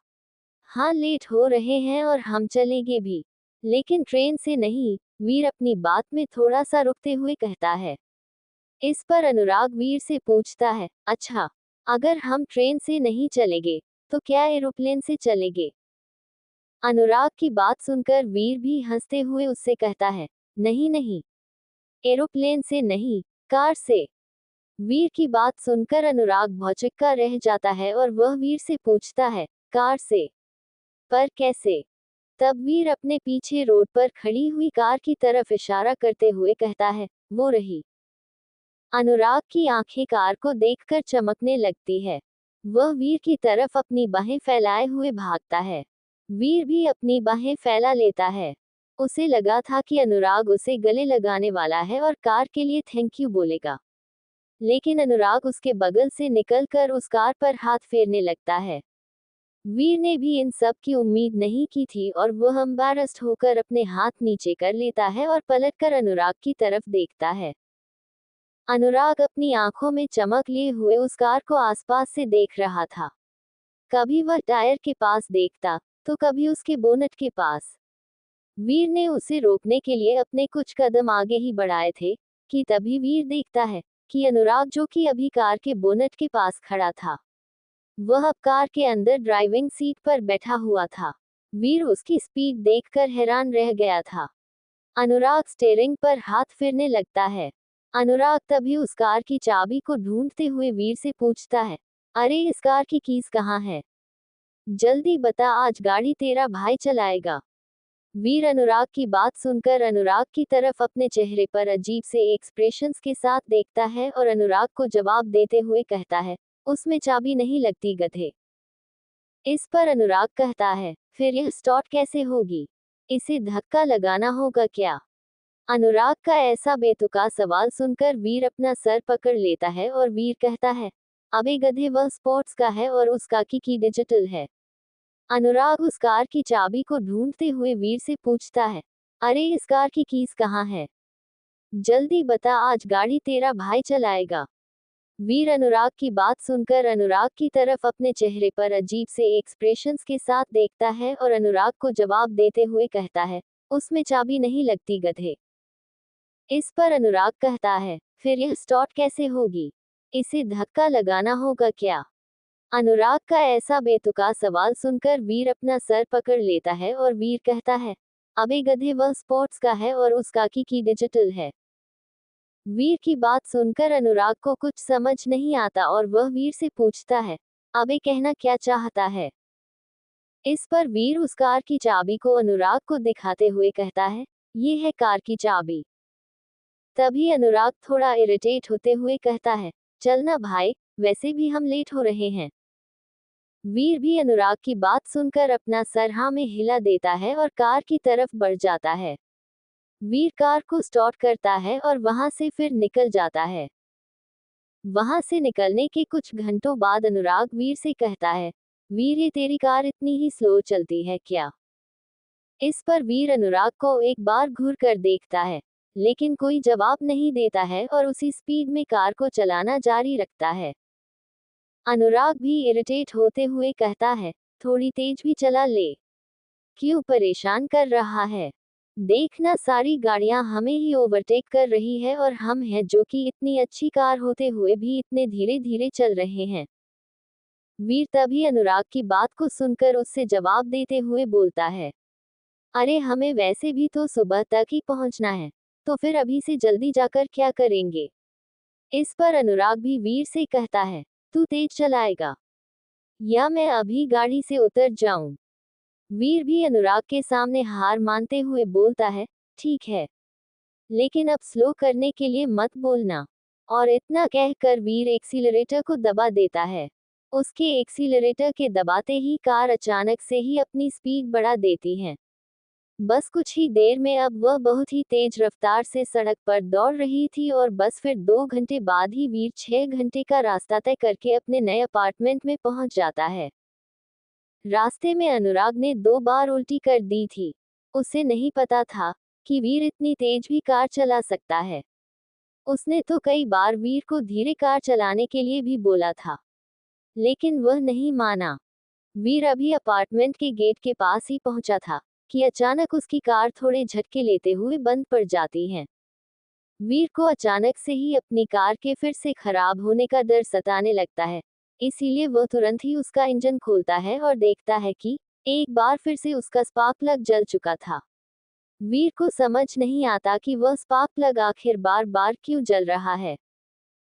हाँ लेट हो रहे हैं और हम चलेंगे भी, लेकिन ट्रेन से नहीं, वीर अपनी बात में थोड़ा सा रुकते हुए कहता है। इस पर अनुराग वीर से पूछता है, अच्छा, अगर हम ट्रेन से नहीं चलेंगे, तो क्या एरोप्लेन से चलेंगे? अनुराग की बात सुनकर वीर भी हंसते हुए उससे कहता है, नहीं नहीं, एरोप्लेन से नहीं, कार से। वीर की बात सुनकर अनुराग भौचक्का रह जाता है और वह वीर से पूछता है, कार से? पर कैसे? तब वीर अपने पीछे रोड पर खड़ी हुई कार की तरफ इशारा करते हुए कहता है, वो रही। अनुराग की आंखें कार को देखकर चमकने लगती है। वह वीर की तरफ अपनी बाहें फैलाए हुए भागता है। वीर भी अपनी बाहें फैला लेता है। उसे लगा था कि अनुराग उसे गले लगाने वाला है और कार के लिए थैंक यू बोलेगा, लेकिन अनुराग उसके बगल से निकलकर उस कार पर हाथ फेरने लगता है। वीर ने भी इन सब की उम्मीद नहीं की थी और वह एम्बैरेस्ड होकर अपने हाथ नीचे कर लेता है और पलटकर अनुराग की तरफ देखता है। अनुराग अपनी आंखों में चमक लिए हुए उस कार को आसपास से देख रहा था। कभी वह टायर के पास देखता, तो कभी उसके बोनट के पास। वीर ने उसे रोकने के लिए अपने कुछ कदम आगे ही बढ़ाए थे कि तभी वीर देखता है कि अनुराग, जो कि अभी कार के बोनट के पास खड़ा था, वह अब कार के अंदर ड्राइविंग सीट पर बैठा हुआ था। वीर उसकी स्पीड देखकर हैरान रह गया था। अनुराग स्टीयरिंग पर हाथ फेरने लगता है। अनुराग तभी उस कार की चाबी को ढूंढते हुए वीर से पूछता है, अरे इस कार की कीज कहाँ है? जल्दी बता, आज गाड़ी तेरा भाई चलाएगा। वीर अनुराग की बात सुनकर अनुराग की तरफ अपने चेहरे पर अजीब से एक्सप्रेशंस के साथ देखता है और अनुराग को जवाब देते हुए कहता है, उसमें चाबी नहीं लगती गधे। इस पर अनुराग कहता है, फिर यह स्टार्ट कैसे होगी? इसे धक्का लगाना होगा क्या? अनुराग का ऐसा बेतुका सवाल सुनकर वीर अपना सर पकड़ लेता है और वीर कहता है, अबे गधे, वह स्पोर्ट्स का है और उसका की डिजिटल है। अनुराग उस कार की चाबी को ढूंढते हुए वीर से पूछता है, अरे इस कार की कीज कहाँ है? जल्दी बता, आज गाड़ी तेरा भाई चलाएगा। वीर अनुराग की बात सुनकर अनुराग की तरफ अपने चेहरे पर अजीब से एक्सप्रेशंस के साथ देखता है और अनुराग को जवाब देते हुए कहता है, उसमें चाबी नहीं लगती गधे। इस पर अनुराग कहता है, फिर यह स्टार्ट कैसे होगी? इसे धक्का लगाना होगा क्या? अनुराग का ऐसा बेतुका सवाल सुनकर वीर अपना सर पकड़ लेता है और वीर कहता है, अबे गधे, वह स्पोर्ट्स का है और उसका की डिजिटल है। वीर की बात सुनकर अनुराग को कुछ समझ नहीं आता और वह वीर से पूछता है, अबे कहना क्या चाहता है? इस पर वीर उस कार की चाबी को अनुराग को दिखाते हुए कहता है, ये है कार की चाबी। तभी अनुराग थोड़ा इरिटेट होते हुए कहता है, चलना भाई, वैसे भी हम लेट हो रहे हैं। वीर भी अनुराग की बात सुनकर अपना सर हाँ में हिला देता है और कार की तरफ बढ़ जाता है। वीर कार को स्टार्ट करता है और वहां से फिर निकल जाता है। वहां से निकलने के कुछ घंटों बाद अनुराग वीर से कहता है, वीर ये तेरी कार इतनी ही स्लो चलती है क्या? इस पर वीर अनुराग को एक बार घूर कर देखता है, लेकिन कोई जवाब नहीं देता है और उसी स्पीड में कार को चलाना जारी रखता है। अनुराग भी इरिटेट होते हुए कहता है, थोड़ी तेज भी चला ले, क्यों परेशान कर रहा है? देखना सारी गाड़ियां हमें ही ओवरटेक कर रही है और हम हैं जो कि इतनी अच्छी कार होते हुए भी इतने धीरे धीरे चल रहे हैं। वीर तभी अनुराग की बात को सुनकर उससे जवाब देते हुए बोलता है, अरे हमें वैसे भी तो सुबह तक ही पहुंचना है, तो फिर अभी से जल्दी जाकर क्या करेंगे? इस पर अनुराग भी वीर से कहता है, तू तेज चलाएगा या मैं अभी गाड़ी से उतर जाऊं? वीर भी अनुराग के सामने हार मानते हुए बोलता है, ठीक है, लेकिन अब स्लो करने के लिए मत बोलना। और इतना कहकर वीर एक्सीलरेटर को दबा देता है। उसके एक्सीलरेटर के दबाते ही कार अचानक से ही अपनी स्पीड बढ़ा देती है। बस कुछ ही देर में अब वह बहुत ही तेज रफ्तार से सड़क पर दौड़ रही थी और बस फिर 2 घंटे बाद ही वीर 6 घंटे का रास्ता तय करके अपने नए अपार्टमेंट में पहुंच जाता है। रास्ते में अनुराग ने 2 बार उल्टी कर दी थी। उसे नहीं पता था कि वीर इतनी तेज भी कार चला सकता है। उसने तो कई बार वीर को धीरे कार चलाने के लिए भी बोला था, लेकिन वह नहीं माना। वीर अभी अपार्टमेंट के गेट के पास ही पहुंचा था कि अचानक उसकी कार थोड़े झटके लेते हुए बंद पड़ जाती है। वीर को अचानक से ही अपनी कार के फिर से खराब होने का डर सताने लगता है, इसीलिए वह तुरंत ही उसका इंजन खोलता है और देखता है कि एक बार फिर से उसका स्पार्क प्लग जल चुका था। वीर को समझ नहीं आता कि वह स्पार्क प्लग आखिर बार बार क्यों जल रहा है।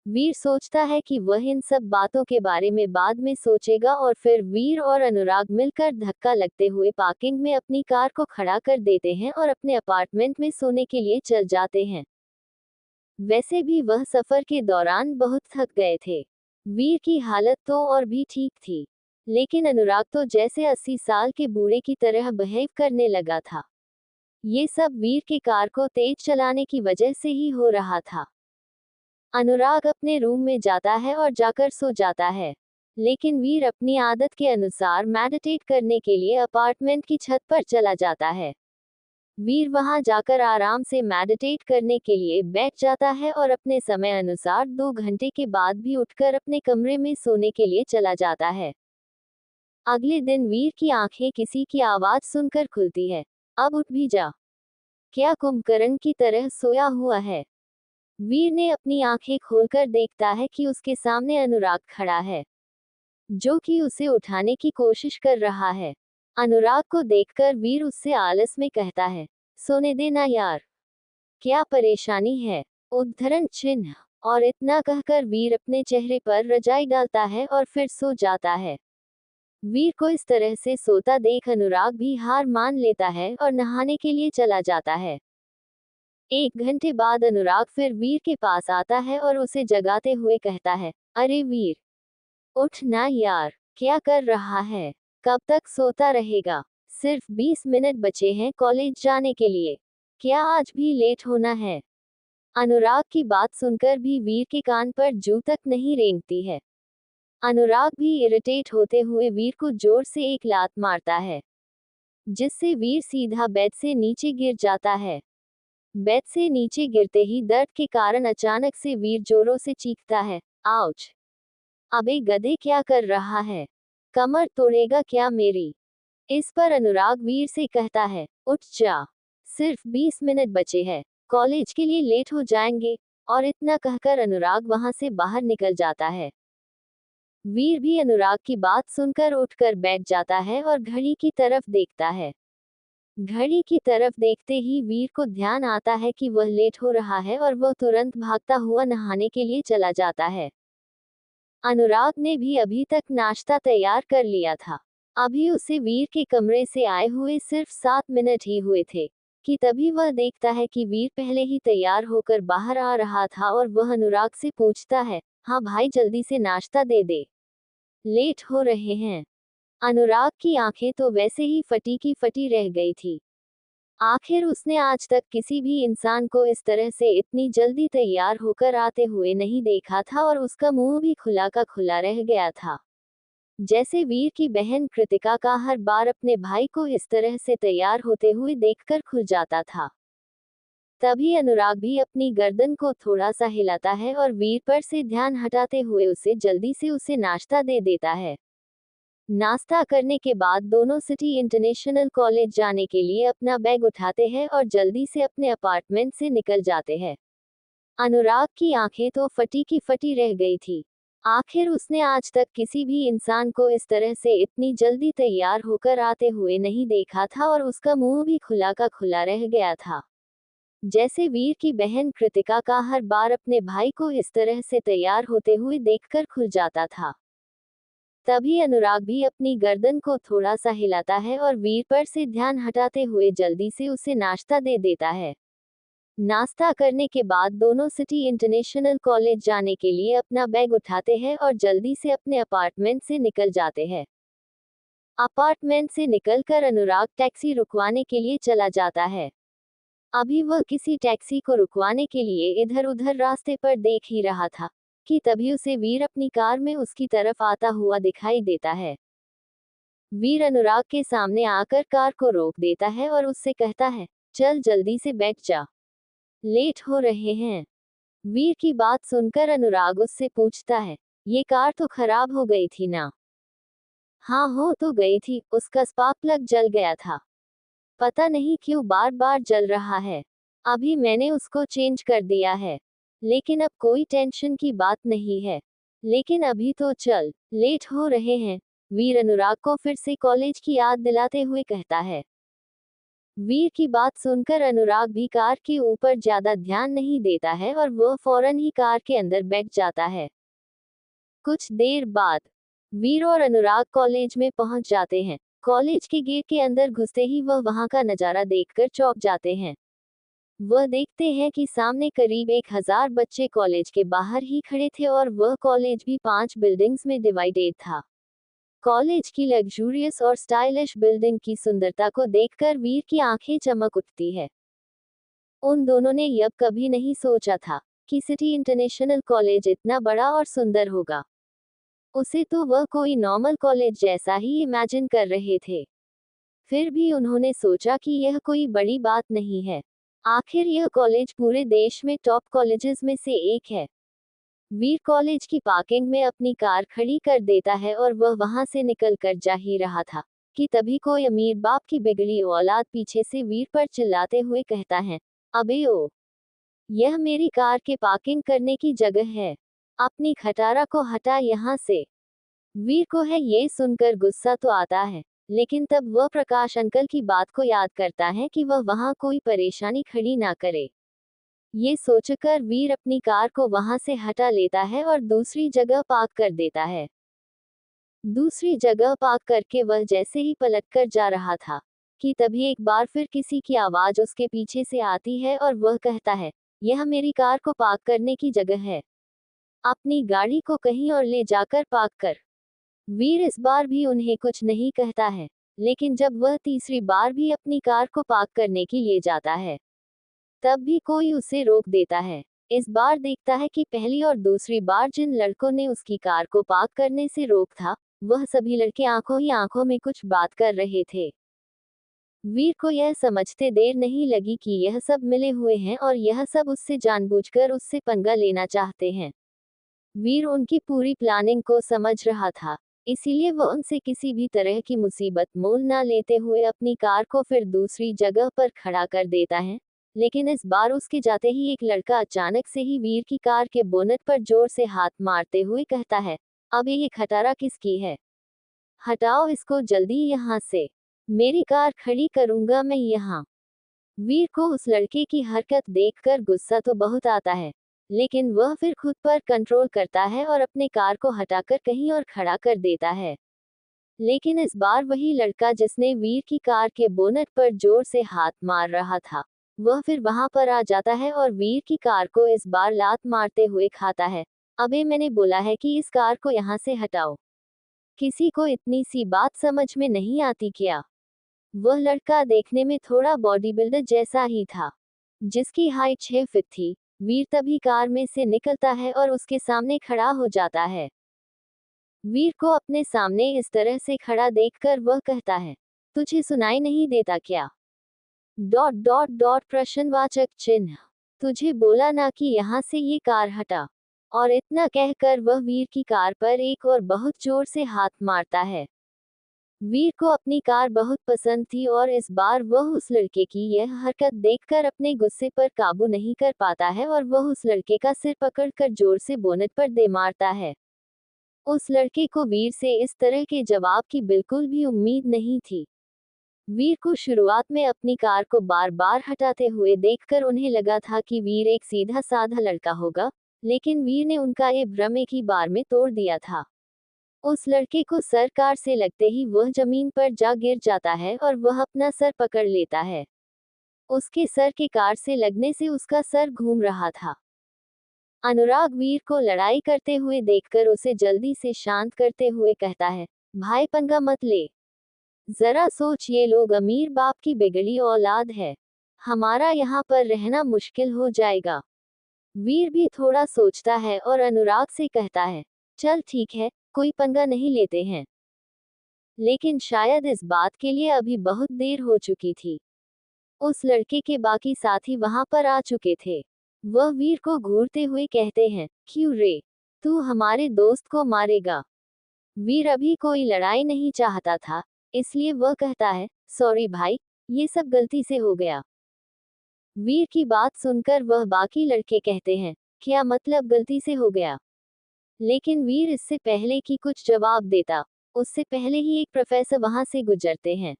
वीर सोचता है कि वह इन सब बातों के बारे में बाद में सोचेगा और फिर वीर और अनुराग मिलकर धक्का लगते हुए पार्किंग में अपनी कार को खड़ा कर देते हैं और अपने अपार्टमेंट में सोने के लिए चल जाते हैं। वैसे भी वह सफर के दौरान बहुत थक गए थे। वीर की हालत तो और भी ठीक थी, लेकिन अनुराग तो जैसे 80 साल के बूढ़े की तरह बिहेव करने लगा था। ये सब वीर के कार को तेज चलाने की वजह से ही हो रहा था। अनुराग अपने रूम में जाता है और जाकर सो जाता है, लेकिन वीर अपनी आदत के अनुसार मेडिटेट करने के लिए अपार्टमेंट की छत पर चला जाता है। वीर वहां जाकर आराम से मेडिटेट करने के लिए बैठ जाता है और अपने समय अनुसार 2 घंटे के बाद भी उठकर अपने कमरे में सोने के लिए चला जाता है। अगले दिन वीर की आंखें किसी की आवाज सुनकर खुलती है। अब उठ भी जा, क्या कुंभकर्ण की तरह सोया हुआ है? वीर ने अपनी आंखें खोलकर देखता है कि उसके सामने अनुराग खड़ा है, जो कि उसे उठाने की कोशिश कर रहा है। अनुराग को देखकर वीर उससे आलस में कहता है, सोने देना यार, क्या परेशानी है? उद्धरण चिन्ह। और इतना कहकर वीर अपने चेहरे पर रजाई डालता है और फिर सो जाता है। वीर को इस तरह से सोता देख अनुराग भी हार मान लेता है और नहाने के लिए चला जाता है। 1 घंटे बाद अनुराग फिर वीर के पास आता है और उसे जगाते हुए कहता है, अरे वीर, उठ ना यार, क्या कर रहा है? कब तक सोता रहेगा? सिर्फ 20 मिनट बचे हैं कॉलेज जाने के लिए, क्या आज भी लेट होना है? अनुराग की बात सुनकर भी वीर के कान पर जू तक नहीं रेंगती है। अनुराग भी इरिटेट होते हुए वीर को जोर से एक लात मारता है, जिससे वीर सीधा बेड से नीचे गिर जाता है। बेड से नीचे गिरते ही दर्द के कारण अचानक से वीर जोरों से चीखता है, आउच! अबे गधे, क्या कर रहा है? कमर तोड़ेगा क्या मेरी? इस पर अनुराग वीर से कहता है, उठ जा, सिर्फ 20 मिनट बचे हैं, कॉलेज के लिए लेट हो जाएंगे। और इतना कहकर अनुराग वहां से बाहर निकल जाता है। वीर भी अनुराग की बात सुनकर उठकर बैठ जाता है और घड़ी की तरफ देखता है। घड़ी की तरफ देखते ही वीर को ध्यान आता है कि वह लेट हो रहा है और वह तुरंत भागता हुआ नहाने के लिए चला जाता है। अनुराग ने भी अभी तक नाश्ता तैयार कर लिया था। अभी उसे वीर के कमरे से आए हुए सिर्फ 7 मिनट ही हुए थे कि तभी वह देखता है कि वीर पहले ही तैयार होकर बाहर आ रहा था और वह अनुराग से पूछता है, हाँ भाई, जल्दी से नाश्ता दे दे, लेट हो रहे हैं। अनुराग की आंखें तो वैसे ही फटी की फटी रह गई थी। आखिर उसने आज तक किसी भी इंसान को इस तरह से इतनी जल्दी तैयार होकर आते हुए नहीं देखा था और उसका मुंह भी खुला का खुला रह गया था। जैसे वीर की बहन कृतिका का हर बार अपने भाई को इस तरह से तैयार होते हुए देखकर खुल जाता था। तभी अनुराग भी अपनी गर्दन को थोड़ा सा हिलाता है और वीर पर से ध्यान हटाते हुए उसे नाश्ता दे देता है। नाश्ता करने के बाद दोनों सिटी इंटरनेशनल कॉलेज जाने के लिए अपना बैग उठाते हैं और जल्दी से अपने अपार्टमेंट से निकल जाते हैं। अनुराग की आंखें तो फटी की फटी रह गई थी। आखिर उसने आज तक किसी भी इंसान को इस तरह से इतनी जल्दी तैयार होकर आते हुए नहीं देखा था और उसका मुंह भी खुला का खुला रह गया था। जैसे वीर की बहन कृतिका का हर बार अपने भाई को इस तरह से तैयार होते हुए देखकर खुल जाता था। तभी अनुराग भी अपनी गर्दन को थोड़ा सा हिलाता है और वीर पर से ध्यान हटाते हुए जल्दी से उसे नाश्ता दे देता है। नाश्ता करने के बाद दोनों सिटी इंटरनेशनल कॉलेज जाने के लिए अपना बैग उठाते हैं और जल्दी से अपने अपार्टमेंट से निकल जाते हैं। अपार्टमेंट से निकलकर अनुराग टैक्सी रुकवाने के लिए चला जाता है। अभी वह किसी टैक्सी को रुकवाने के लिए इधर उधर रास्ते पर देख ही रहा था कि तभी उसे वीर अपनी कार में उसकी तरफ आता हुआ दिखाई देता है। वीर अनुराग के सामने आकर कार को रोक देता है और उससे कहता है, चल जल्दी से बैठ जा, लेट हो रहे हैं। वीर की बात सुनकर अनुराग उससे पूछता है, ये कार तो खराब हो गई थी ना? हाँ हो तो गई थी, उसका स्पार्क प्लग जल गया था। पता नहीं क्यों बार बार जल रहा है। अभी मैंने उसको चेंज कर दिया है। लेकिन अब कोई टेंशन की बात नहीं है। लेकिन अभी तो चल, लेट हो रहे हैं। वीर अनुराग को फिर से कॉलेज की याद दिलाते हुए कहता है। वीर की बात सुनकर अनुराग भी कार के ऊपर ज्यादा ध्यान नहीं देता है और वह फौरन ही कार के अंदर बैठ जाता है। कुछ देर बाद वीर और अनुराग कॉलेज में पहुंच जाते हैं। कॉलेज के गेट के अंदर घुसते ही वह वहां का नजारा देखकर चौंक जाते हैं। वह देखते हैं कि सामने करीब 1000 बच्चे कॉलेज के बाहर ही खड़े थे और वह कॉलेज भी 5 बिल्डिंग्स में डिवाइडेड था। कॉलेज की लग्जूरियस और स्टाइलिश बिल्डिंग की सुंदरता को देखकर वीर की आंखें चमक उठती है। उन दोनों ने यह कभी नहीं सोचा था कि सिटी इंटरनेशनल कॉलेज इतना बड़ा और सुंदर होगा। उसे तो वह कोई नॉर्मल कॉलेज जैसा ही इमेजिन कर रहे थे। फिर भी उन्होंने सोचा कि यह कोई बड़ी बात नहीं है। आखिर यह कॉलेज पूरे देश में टॉप कॉलेजेस में से एक है। वीर कॉलेज की पार्किंग में अपनी कार खड़ी कर देता है और वह वहां से निकल कर जा ही रहा था कि तभी कोई अमीर बाप की बिगड़ी औलाद पीछे से वीर पर चिल्लाते हुए कहता है, अबे ओ, यह मेरी कार के पार्किंग करने की जगह है, अपनी खटारा को हटा यहाँ से। वीर को है ये सुनकर गुस्सा तो आता है, लेकिन तब वह प्रकाश अंकल की बात को याद करता है कि वह वहां कोई परेशानी खड़ी ना करे। ये सोचकर वीर अपनी कार को वहां से हटा लेता है और दूसरी जगह पार्क कर देता है। दूसरी जगह पार्क करके वह जैसे ही पलटकर जा रहा था कि तभी एक बार फिर किसी की आवाज उसके पीछे से आती है और वह कहता है, यह मेरी कार को पार्क करने की जगह है, अपनी गाड़ी को कहीं और ले जाकर पार्क कर। वीर इस बार भी उन्हें कुछ नहीं कहता है, लेकिन जब वह तीसरी बार भी अपनी कार को पार्क करने के लिए जाता है, तब भी कोई उसे रोक देता है। इस बार देखता है कि पहली और दूसरी बार जिन लड़कों ने उसकी कार को पार्क करने से रोक था, वह सभी लड़के आंखों ही आंखों में कुछ बात कर रहे थे। वीर को यह समझते देर नहीं लगी कि यह सब मिले हुए हैं और यह सब उससे जानबूझकर उससे पंगा लेना चाहते हैं। वीर उनकी पूरी प्लानिंग को समझ रहा था, इसीलिए वह उनसे किसी भी तरह की मुसीबत मोल न लेते हुए अपनी कार को फिर दूसरी जगह पर खड़ा कर देता है। लेकिन इस बार उसके जाते ही एक लड़का अचानक से ही वीर की कार के बोनट पर जोर से हाथ मारते हुए कहता है, अब ये खटारा किसकी है? हटाओ इसको जल्दी यहाँ से, मेरी कार खड़ी करूंगा मैं यहाँ। वीर को उस लड़के की हरकत देखकर गुस्सा तो बहुत आता है, लेकिन वह फिर खुद पर कंट्रोल करता है और अपने कार को हटाकर कहीं और खड़ा कर देता है। लेकिन इस बार वही लड़का जिसने वीर की कार के बोनट पर जोर से हाथ मार रहा था, वह फिर वहां पर आ जाता है और वीर की कार को इस बार लात मारते हुए खाता है, अबे मैंने बोला है कि इस कार को यहाँ से हटाओ। किसी को इतनी सी बात समझ में नहीं आती क्या? वह लड़का देखने में थोड़ा बॉडी बिल्डर जैसा ही था, जिसकी हाइट 6 फीट थी। वीर तभी कार में से निकलता है और उसके सामने खड़ा हो जाता है। वीर को अपने सामने इस तरह से खड़ा देखकर वह कहता है, तुझे सुनाई नहीं देता क्या? डॉट डॉट डॉट प्रश्नवाचक चिन्ह। तुझे बोला ना कि यहाँ से ये कार हटा। और इतना कहकर वह वीर की कार पर एक और बहुत जोर से हाथ मारता है। वीर को अपनी कार बहुत पसंद थी और इस बार वह उस लड़के की यह हरकत देखकर अपने गुस्से पर काबू नहीं कर पाता है और वह उस लड़के का सिर पकड़कर जोर से बोनट पर दे मारता है। उस लड़के को वीर से इस तरह के जवाब की बिल्कुल भी उम्मीद नहीं थी। वीर को शुरुआत में अपनी कार को बार बार हटाते हुए देखकर उन्हें लगा था कि वीर एक सीधा साधा लड़का होगा, लेकिन वीर ने उनका ये भ्रम एक ही बार में तोड़ दिया था। उस लड़के को सर कार से लगते ही वह जमीन पर जा गिर जाता है और वह अपना सर पकड़ लेता है। उसके सर के कार से लगने से उसका सर घूम रहा था। अनुराग वीर को लड़ाई करते हुए देखकर उसे जल्दी से शांत करते हुए कहता है, भाई पंगा मत ले। जरा सोच, ये लोग अमीर बाप की बिगड़ी औलाद है। हमारा यहाँ पर रहना मुश्किल हो जाएगा। वीर भी थोड़ा सोचता है और अनुराग से कहता है, चल ठीक है, कोई पंगा नहीं लेते हैं। लेकिन शायद इस बात के लिए अभी बहुत देर हो चुकी थी। उस लड़के के बाकी साथी वहां पर आ चुके थे। वह वीर को घूरते हुए कहते हैं, क्यों रे, तू हमारे दोस्त को मारेगा? वीर अभी कोई लड़ाई नहीं चाहता था, इसलिए वह कहता है, सॉरी भाई, ये सब गलती से हो गया। वीर की बात सुनकर वह बाकी लड़के कहते हैं, क्या मतलब गलती से हो गया? लेकिन वीर इससे पहले कि कुछ जवाब देता, उससे पहले ही एक प्रोफेसर वहां से गुजरते हैं।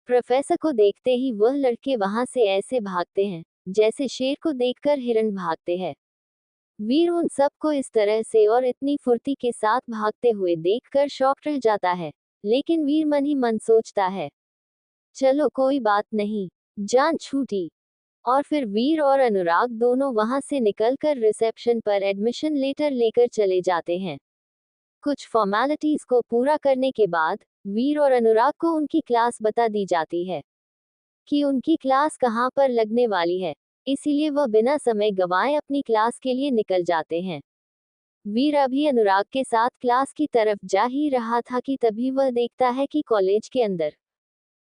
प्रोफेसर को देखते ही वह लड़के वहां से ऐसे भागते हैं, जैसे शेर को देखकर हिरण भागते हैं। वीर उन सबको इस तरह से और इतनी फुर्ती के साथ भागते हुए देखकर शॉक रह जाता है, लेकिन वीर मन ही मन सोचता है, चलो कोई बात नहीं, जान छूटी। और फिर वीर और अनुराग दोनों वहां से निकलकर रिसेप्शन पर एडमिशन लेटर लेकर चले जाते हैं। कुछ फॉर्मेलिटीज को पूरा करने के बाद वीर और अनुराग को उनकी क्लास बता दी जाती है कि उनकी क्लास कहाँ पर लगने वाली है, इसीलिए वह बिना समय गंवाए अपनी क्लास के लिए निकल जाते हैं। वीर अभी अनुराग के साथ क्लास की तरफ जा ही रहा था कि तभी वह देखता है कि कॉलेज के अंदर